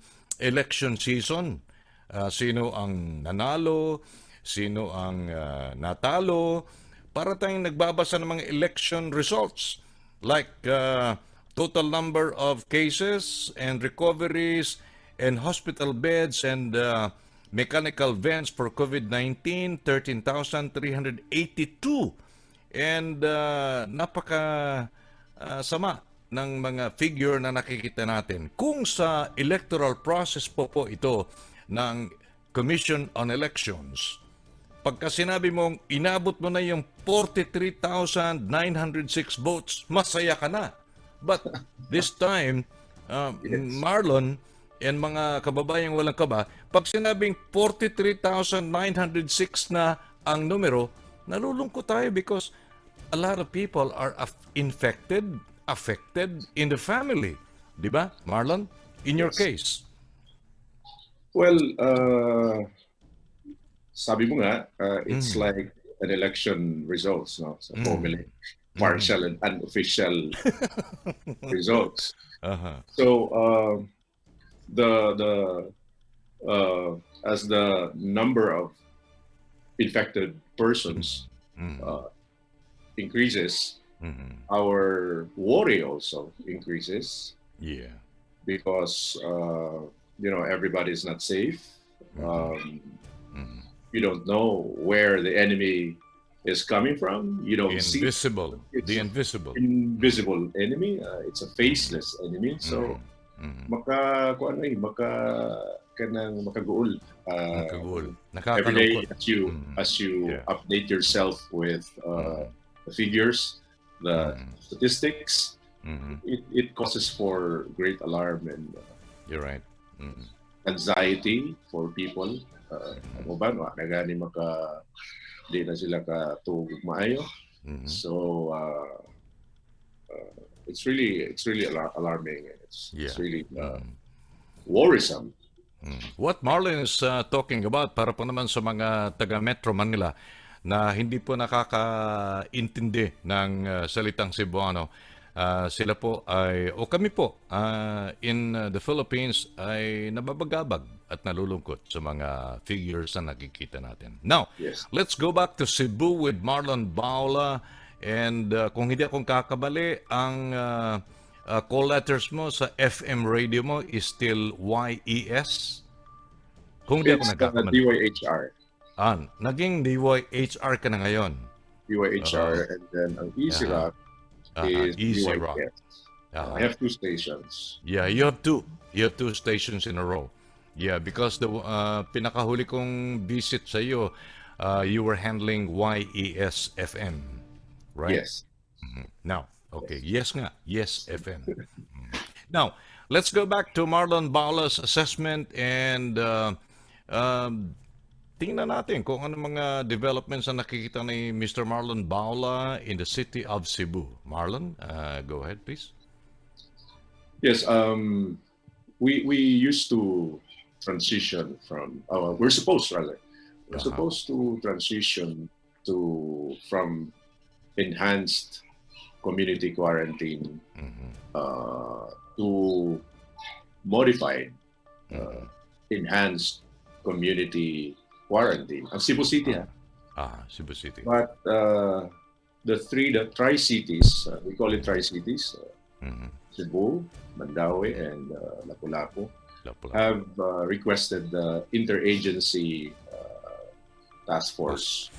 season. Sino ang nanalo, sino ang natalo, para tayong nagbabasa ng mga election results. Like total number of cases and recoveries and hospital beds and mechanical vents for COVID-19, 13,382. And napaka sama ng mga figure na nakikita natin. Kung sa electoral process po ito ng Commission on Elections, pagka sinabi mong inabot mo na yung 43,906 votes, masaya ka na. But this time, Marlon and mga kababayang walang kaba, pag sinabing 43,906 na ang numero, nalulungkot tayo because a lot of people are affected in the family. Di ba, Marlon? In your case. Well, sabi mo nga, it's like an election results, no? So formally, partial and unofficial results. So as the number of infected persons increases, our worry also increases. Yeah. Because everybody's not safe. You don't know where the enemy is coming from. You don't see the invisible enemy. It's a faceless enemy. So makaguol. Every day as you update yourself with the figures, the statistics, it causes for great alarm and you're right. Anxiety for people. Ano ba, nagani di na sila katulog maayo. So it's really alarming. It's really worrisome. What Marlon is talking about, para po naman sa mga taga Metro Manila na hindi po nakakaintindi ng salitang Cebuano, sila po ay, o kami po, in the Philippines ay nababagabag at nalulungkot sa mga figures na nakikita natin. Now, Yes. let's go back to Cebu with Marlon Baula. And kung hindi akong kakabali, ang call letters mo sa FM radio mo is still YES? Kung hindi ako It's nagkakamali. DYHR. Naging DYHR ka na ngayon. DYHR, and then ang Easy Yeah. Rock is Easy DYS. Rock. I have 2 stations. Yeah, you have two. You have 2 stations in a row. Yeah, because the pinakahuli kong visit sa iyo, you were handling YES FM, right? Yes. Now, okay, yes nga, yes FM. Now, let's go back to Marlon Baula's assessment and tingnan natin kung ano mga developments na nakikita ni Mr. Marlon Baula in the city of Cebu. Marlon, go ahead, please. Yes. We used to transition from. We're supposed to transition from enhanced community quarantine to modified enhanced community quarantine. Ang Cebu City, Cebu City. but the Tri-Cities, we call it Tri-Cities, Cebu, Mandaue, and Lapu-Lapu, have requested the interagency task force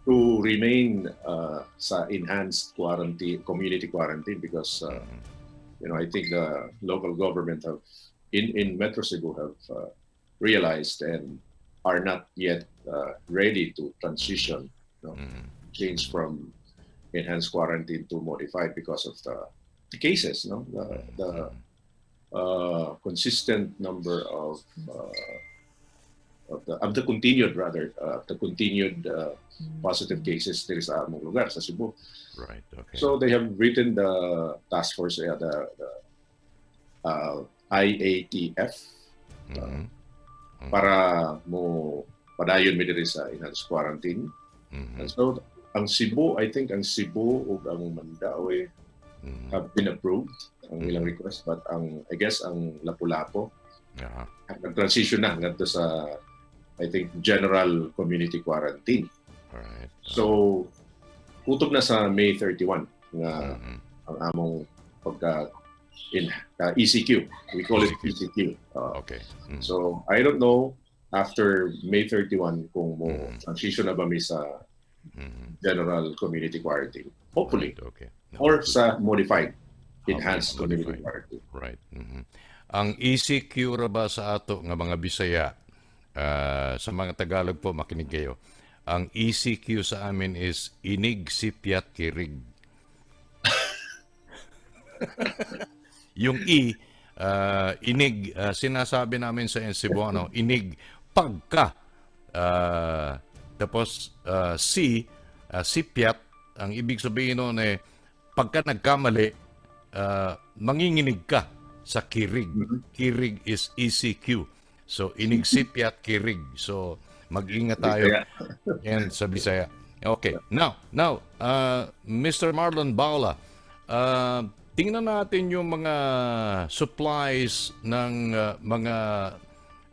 to remain sa enhanced quarantine, community quarantine, because I think the local government have in Metro Cebu have realized and are not yet ready to transition, change from enhanced quarantine to modified because of the cases, the consistent number of the continued positive cases there sa among lugar sa Cebu. Right. Okay. So they have written the task force, the IATF, para mo padayon mi diri sa enhanced quarantine. And so ang Cebu, I think ang Cebu ug ang Mandaue have been approved ang ilang request, but I guess ang Lapu-Lapu nag-transition na ngadto sa, I think, general community quarantine. Alright. So kutob na sa May 31 nga ang among pagka in ECQ. We call it ECQ. Okay. So I don't know after May 31 kung mo transition na ba mi sa general community quarantine. Hopefully. Right, okay. Or sa modified, enhanced Okay, community modified. quarantine. Right. Ang ECQ ra ba sa ato nga mga Bisaya, sa mga Tagalog po makinig kayo. Ang ECQ sa amin is inig, sipyat, kirig. Yung inig, sinasabi namin sa Cebuano, inig, pagka. Tapos, sipyat, ang ibig sabihin nun pagka nagkamali, manginginig ka sa kirig. Kirig is ECQ. So, inig, sipyat, kirig. So, mag-ingat tayo. Yan sa Bisaya. Okay. Now, Mr. Marlon Baula, tingnan natin yung mga supplies ng mga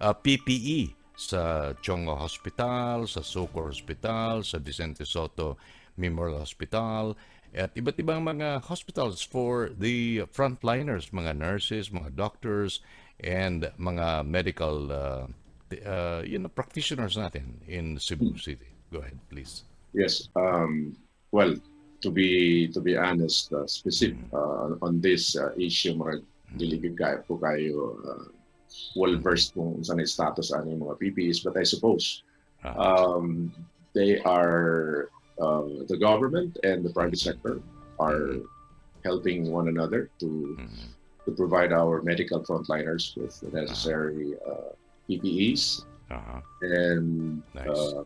PPE sa Chongo Hospital, sa Sucor Hospital, sa Vicente Soto Memorial Hospital, at iba't ibang mga hospitals for the frontliners, mga nurses, mga doctors, and mga medical practitioners natin in Cebu City. Go ahead, please. Yes. Well, to be honest, specific on this issue, mga diligid po kayo well-versed kung saan yung status ano yung mga PPEs, but I suppose they are, the government and the private sector are helping one another to provide our medical frontliners with the necessary PPEs. And Nice.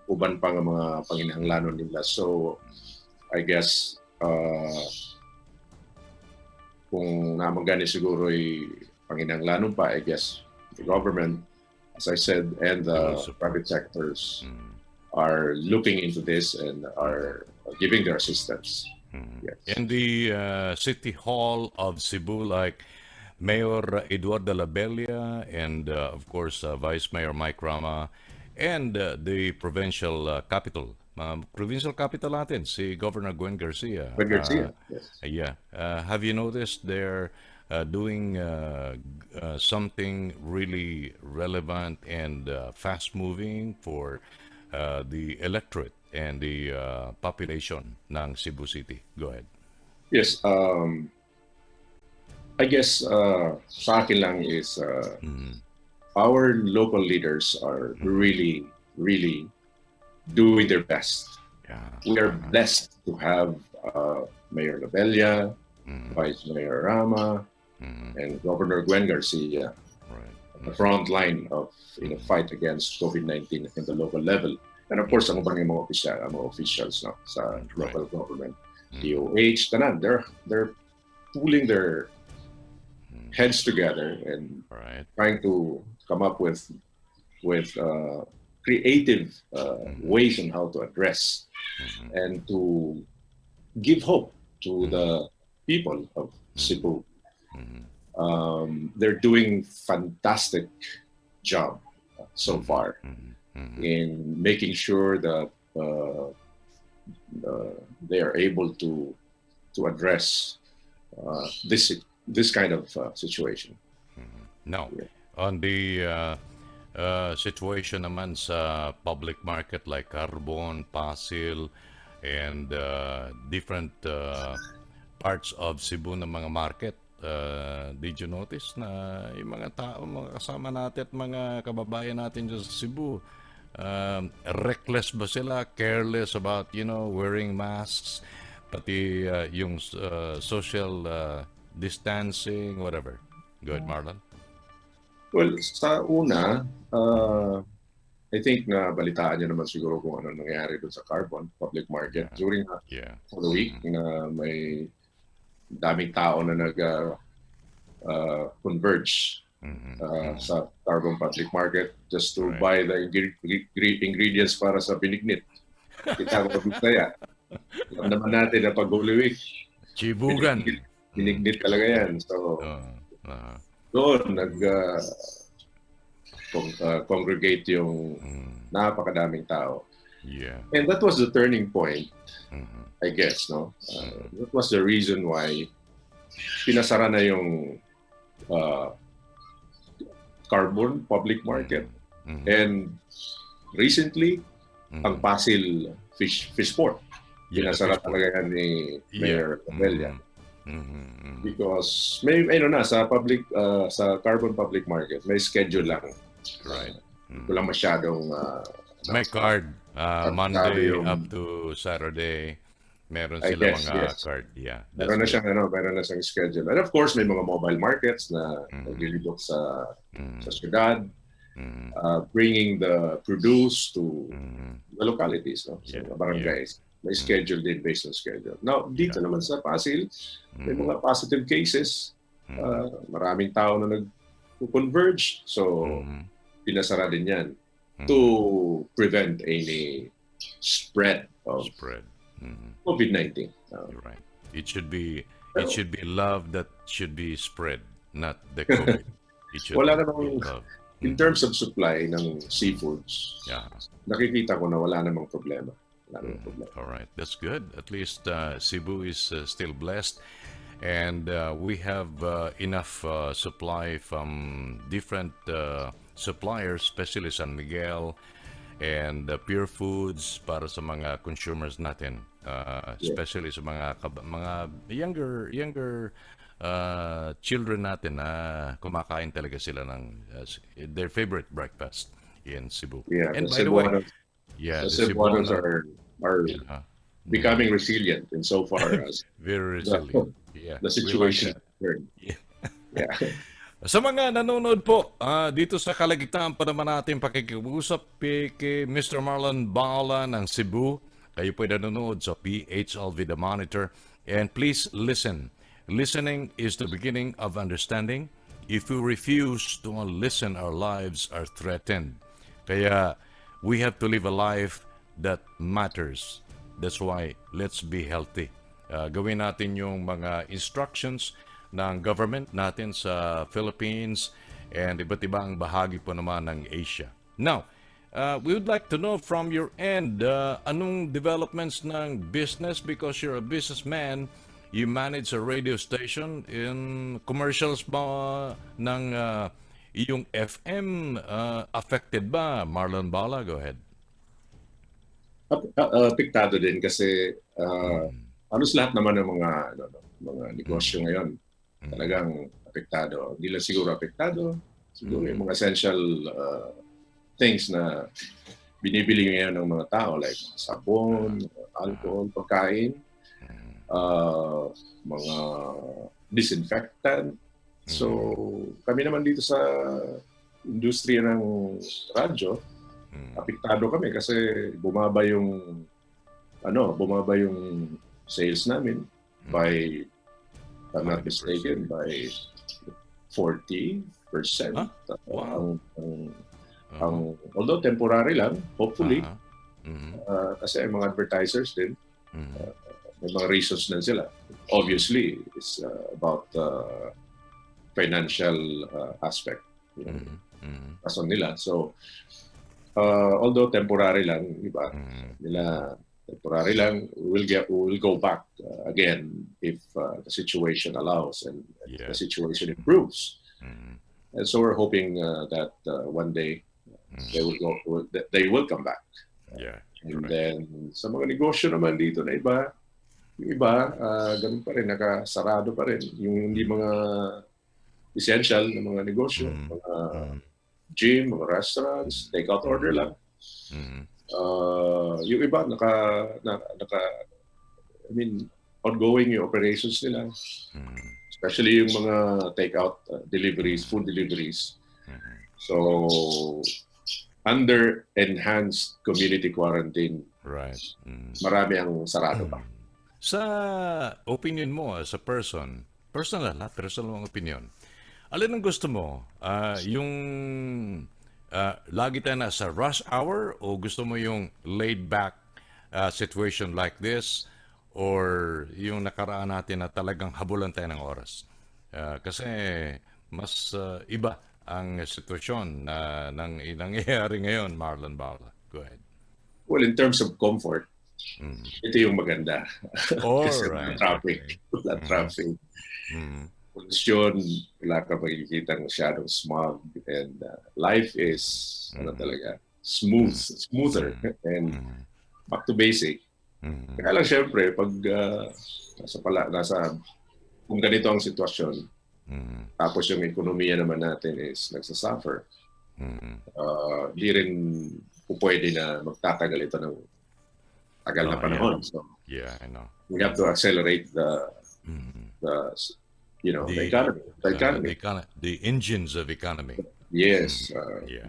uban pa nga mga panginahanglanon nila. So, I guess, kung naman gani siguro ay panginahanglanon pa, I guess, the government, as I said, and the private sectors are looking into this and are giving their assistance. Yes. In the City Hall of Cebu, like Mayor Eduardo Labella, and of course Vice Mayor Mike Rama, and the provincial capital. Provincial capital natin, si Governor Gwen Garcia. But Garcia, yes. Yeah. Have you noticed they're doing something really relevant and fast moving for the electorate and the population ng Cebu City? Go ahead. Yes, I guess sa akin lang is our local leaders are really, really doing their best. Yeah. We are blessed to have Mayor Labella, Vice Mayor Rama, and Governor Gwen Garcia Right. at the front line of in the fight against COVID-19 in the local level. And of course, ang mga officials no, sa local government, DOH, tanan, they're pulling their heads together and Right. trying to come up with creative ways on how to address and to give hope to the people of Cebu. They're doing fantastic job so far in making sure that they are able to address this kind of situation. Now, on the situation naman sa public market like Carbon, Pasil, and different parts of Cebu na mga market, did you notice na yung mga tao, mga kasama natin at mga kababayan natin dyan sa Cebu, reckless ba sila, careless about, wearing masks, pati yung social distancing, whatever. Go ahead, Marlon. Well, sa una, I think na balitaan niyo naman siguro kung ano nangyari doon sa Carbon public market during the week na may daming tao na converge sa Carbon public market just to buy the ingredients para sa binignit. Kita ko kaya. Alam naman natin na pag Holy Week, Chibugan. binignit talaga yan. So, doon congregate yung napakadaming tao. Yeah. And that was the turning point, I guess, no? That was the reason why pinasara na yung Carbon public market. And recently, ang Pasil fish port. Pinasara talaga yan ni Mayor Labella. Because may sa public sa Carbon public market may schedule lang. Right. Wala masyadong May card Monday up to Saturday. Meron sila mga card. Yeah. Meron na siyang schedule. And of course may mga mobile markets na naglilibot sa syudad, bringing the produce to the localities, no? So, the barangays. May schedule din based on schedule. Now, dito naman sa Pasil, may mga positive cases. Maraming tao na nag-converge. So, pinasara din yan to prevent any spread of COVID-19. Right. It should be love that should be spread, not the COVID. Wala namang, in terms of supply ng seafoods, nakikita ko na wala namang problema. All right, that's good. At least Cebu is still blessed, and we have enough supply from different suppliers, especially San Miguel and Pure Foods para sa mga consumers natin, especially sa mga younger children natin na kumakain talaga sila ng their favorite breakfast in Cebu. Yeah, and by the way, the Cebuanos are becoming resilient in so far as very resilient. The situation. Yeah. Sa mga nanonood po, dito sa kalagitnaan pa naman natin pakikipag-usap kay Mr. Marlon Bala ng Cebu. Kayo po nanonood sa PHLV The Monitor. And please listen. Listening is the beginning of understanding. If we refuse to listen, our lives are threatened. Kaya we have to live a life that matters. That's why let's be healthy. Gawin natin yung mga instructions ng government natin sa Philippines and iba't ibang bahagi po naman ng Asia. Now, we would like to know from your end, anong developments ng business because you're a businessman, you manage a radio station, in commercials ba ng iyong FM affected ba? Marlon Bala, go ahead. Apektado din kasi halos lahat naman ng mga negosyo ngayon talagang apektado. Hindi lang siguro apektado, siguro yung mga essential things na binibili ngayon ng mga tao like sabon, alcohol, pagkain, mga disinfectant. So kami naman dito sa industriya ng radyo, apektado kami kasi bumaba yung sales namin by, if I'm not mistaken, by 40%. Wow. Although temporary lang, hopefully, kasi mga advertisers din, may mga reasons din sila. Obviously, it's about financial aspect. Rason nila. So, although temporary lang, iba nila temporary lang, we'll go back again if the situation allows and the situation improves. And so we're hoping that one day they will come back. And then sa mga negosyo naman dito na iba, yung iba ganun pa rin, nakasarado pa rin. Yung hindi mga essential na mga negosyo, mga gym, mga restaurants, take-out order lang. Yung iba, ongoing yung operations nila. Especially yung mga take-out deliveries, food deliveries. So, under enhanced community quarantine, marami ang sarado pa. Sa opinion mo as a person, personal mong opinion, alin ang gusto mo? Yung lagi tayo na sa rush hour o gusto mo yung laid back situation like this or yung nakaraan natin na talagang habulan tayo ng oras? Kasi mas iba ang sitwasyon na nangyayari ngayon, Marlon Bala. Go ahead. Well, in terms of comfort, ito yung maganda. Kasi Alright. Wala traffic. Pollution, wala ka makikita ng masyadong smog, and life is talaga smoother and back to basic. Kaya lang syempre pag kung ganito ang sitwasyon, tapos yung ekonomiya naman natin is nagsasuffer, di rin pwede na magtatagal ito ng tagal na panahon. So I know. we have to accelerate the economy. The engines of economy. Yes,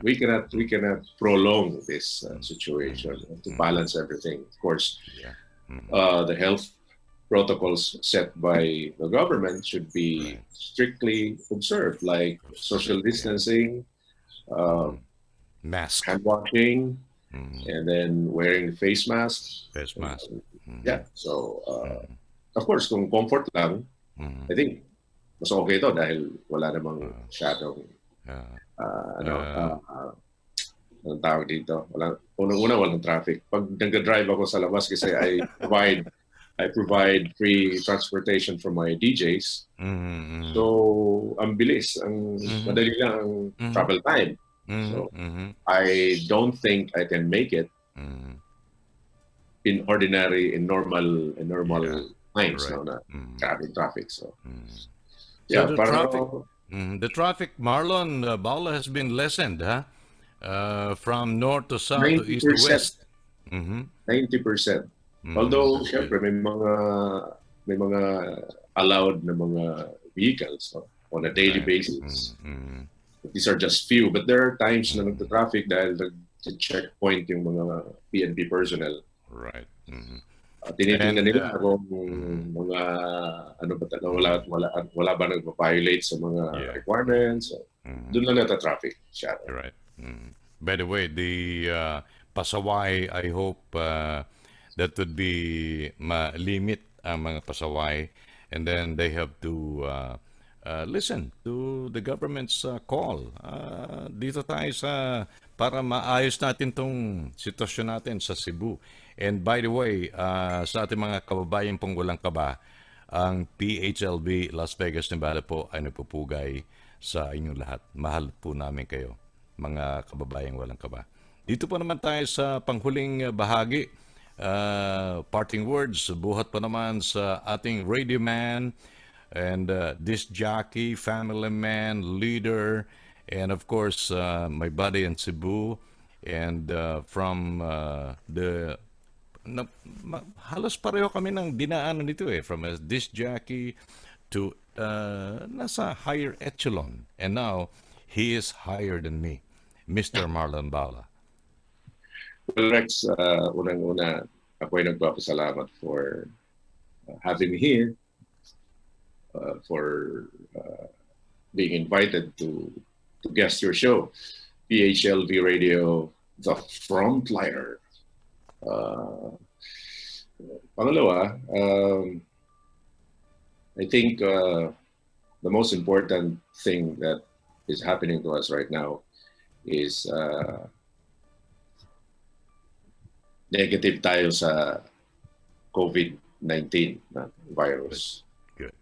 we cannot prolong this situation to balance everything. Of course, the health protocols set by the government should be strictly observed, like social distancing, mask, hand washing, and then wearing face masks. Face mask. Yeah. So, of course, kung comfort lang, I think mas okay to dahil wala namang masyadong anong tawag dito. Unang-una walang traffic. Pag nag-drive ako sa labas kasi I provide free transportation for my DJs. So, ang bilis, ang madali lang ang travel time. So, I don't think I can make it in normal times na traffic. So, yeah, the traffic, Marlon Bala, has been lessened, from north to south to east to west. 90%. Although, syempre, may mga allowed na mga vehicles on a daily basis. These are just few, but there are times na nagta-traffic dahil nag-checkpoint yung mga PNP personnel. Right. Tinitingnan nila kung mga wala ba nagpa-violate sa mga requirements. So, doon lang nata-traffic siya. Right. By the way, the pasaway, I hope that would be ma-limit ang mga pasaway, and then they have to listen to the government's call. Dito tayo para maayos natin tong sitwasyon natin sa Cebu. And by the way, sa ating mga kababayan pong walang kaba, ang PHLB Las Vegas, Nevada po ay nagpupugay sa inyong lahat. Mahal po namin kayo, mga kababayang walang kaba. Dito po naman tayo sa panghuling bahagi. Parting words, buhat po naman sa ating radio man and disc jockey, family man, leader, and of course, my buddy in Cebu, and from the halos pareho kami ng dinaanan nito from a disc jockey to nasa higher echelon, and now he is higher than me, Mr. Marlon Bala. Well, Rex, unang-una, ako ay nagpapasalamat for having me here, for being invited to guest your show, PHLV Radio, The Frontliner. Pangalawa, I think the most important thing that is happening to us right now is negative tayo sa COVID-19 na virus. Good.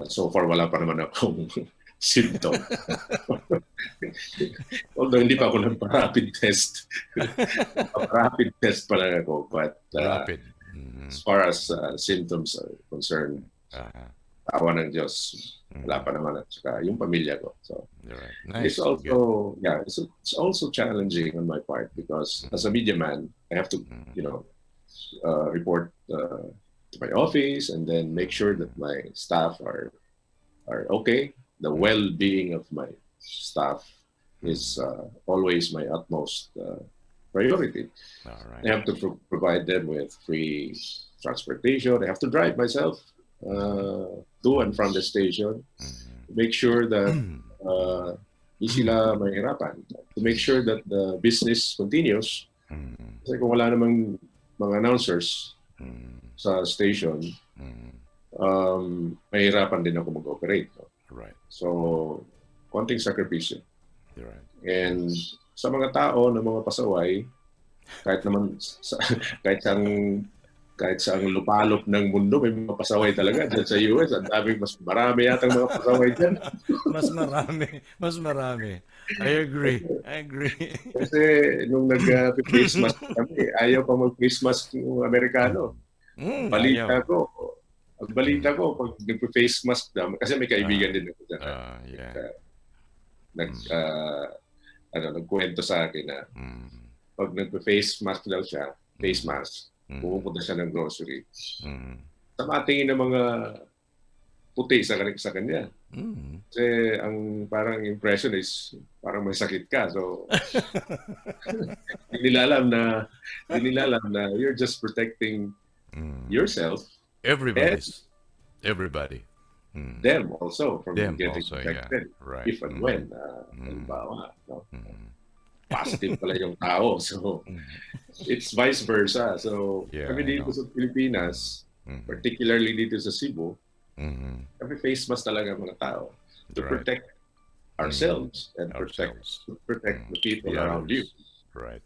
So far, wala pa naman akong symptom. Although hindi pa ako nagpa-rapid test. Rapid test pa lang ako. But Rapid. as far as symptoms are concerned, tawa ng Diyos, wala pa naman, at saka yung pamilya ko. So Right. Nice. it's also it's also challenging on my part because as a media man, I have to report to my office and then make sure that my staff are okay. The well-being of my staff is always my utmost priority. All I right. have to provide them with free transportation. I have to drive myself to and from the station. Make sure that hindi sila mahirapan. To make sure that the business continues. Kasi kung wala namang mga announcers sa station, mahirapan din ako mag-operate. No? Right. So, konting sakripisyo. You're right. And sa mga tao na mga pasaway, kahit naman kahit sa ang lupalop ng mundo, may mga pasaway talaga dyan sa US. Ang daming mas marami yatang mga pasaway dyan. Mas marami. I agree. Kasi nung nag-face mask kami, ayaw pa mag-face mask yung Amerikano. Balita ko, pag nag-face mask daw, kasi may kaibigan din ako dyan. Nagkwento sa akin na pag nag-face mask daw siya, face mask, pupunta siya ng grocery. Sa matingin ng mga puti sa kanya. Kasi ang parang impression is parang may sakit ka. So, hindi nila alam na you're just protecting yourself. Everybody. Them also from Them getting also, infected. yeah. Right. If and when, halimbawa, positive pala yung tao. So, it's vice versa. So, Yeah, kami I dito know. sa Pilipinas, particularly dito sa Cebu, kami face mask talaga mga tao to Right. protect ourselves and Ourselves. protect the people The around you. others. Right.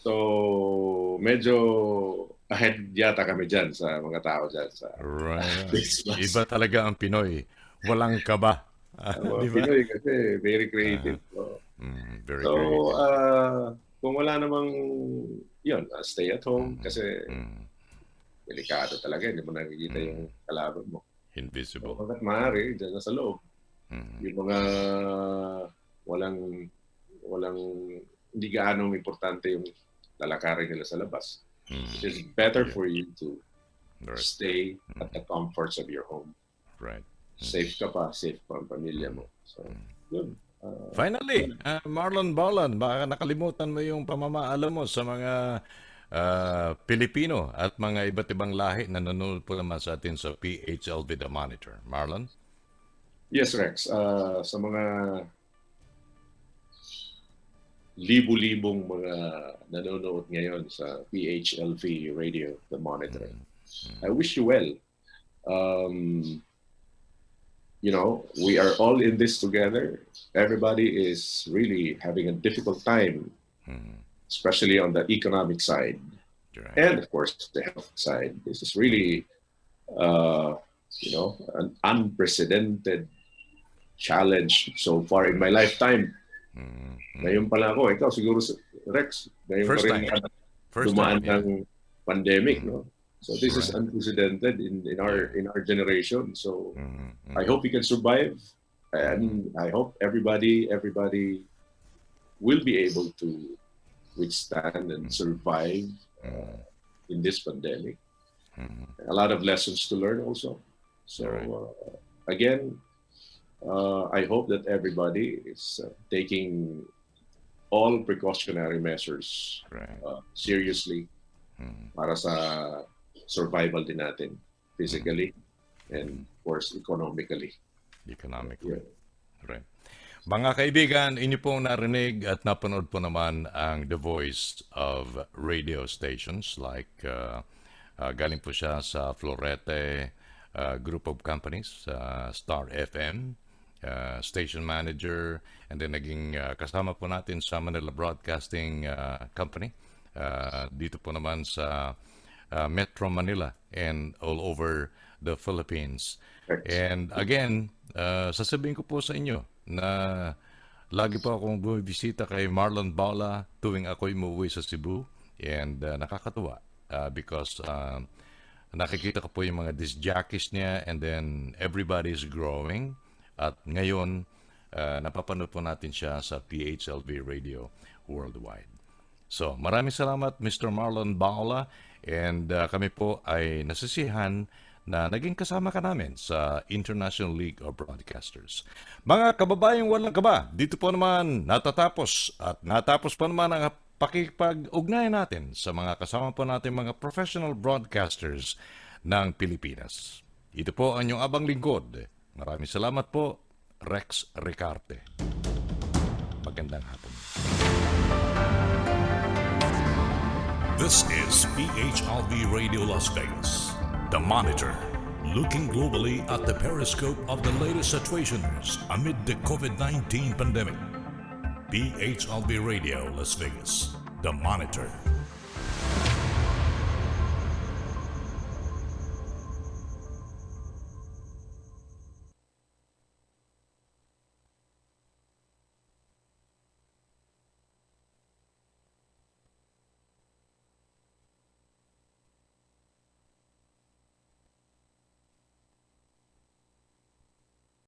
So, medyo ahead yata kami dyan sa mga tao dyan sa Right. face mask. Iba talaga ang Pinoy. Walang kaba. Mga Di ba? Pinoy kasi very creative. Very So, great. kung wala namang, stay at home kasi delikado talaga. Hindi mo nakikita yung kalaban mo. So, Invisible. hanggat maaari, dyan na sa loob. Yung mga hindi gaanong importante yung lalakarin nila sa labas. It is better for you to Right. stay at the comforts of your home. Right. Safe ka pa, safe pa ang pamilya mo. So, yun. Finally, Marlon Bolan, baka nakalimutan mo yung pamamaalam mo sa mga Pilipino at mga iba't ibang lahi na nanonood po naman sa atin sa PHLV The Monitor. Marlon? Yes, Rex. Sa mga libu-libong mga nanonood ngayon sa PHLV Radio, The Monitor, I wish you well. we are all in this together. Everybody is really having a difficult time, especially on the economic side. Right. And of course, the health side. This is really, an unprecedented challenge so far in my lifetime. Ngayon pa lang ako, ikaw siguro, Rex, ngayon First pa rin time. First dumaan time, yeah. ng pandemic, no? So this is unprecedented in our generation. So I hope we can survive, and I hope everybody will be able to withstand and survive in this pandemic. A lot of lessons to learn also. So again, I hope that everybody is taking all precautionary measures seriously para sa survival din natin physically and of course economically. Economically. Right. Mga kaibigan, inyo pong narinig at napanood po naman ang The Voice of radio stations like galing po siya sa Florete group of companies, Star FM, station manager, and then naging kasama po natin sa Manila Broadcasting Company. Dito po naman sa Metro Manila and all over the Philippines. And again, sasabihin ko po sa inyo na lagi po akong bumibisita kay Marlon Baula tuwing ako'y umuwi sa Cebu, and nakakatuwa because nakikita ko po yung mga disc jockeys niya, and then everybody is growing. At ngayon, napapanood po natin siya sa PHLV Radio Worldwide. So, maraming salamat Mr. Marlon Baula, and kami po ay nasisihan na naging kasama ka namin sa International League of Broadcasters. Mga kababayang walang kaba, dito po naman natapos pa naman ang pakikipag-ugnayan natin sa mga kasama po natin mga professional broadcasters ng Pilipinas. Ito po ang inyong abang lingkod. Maraming salamat po, Rex Ricarte. Magandang hapon. This is PHLV Radio Las Vegas, the monitor, looking globally at the periscope of the latest situations amid the COVID-19 pandemic. PHLV Radio Las Vegas, the monitor.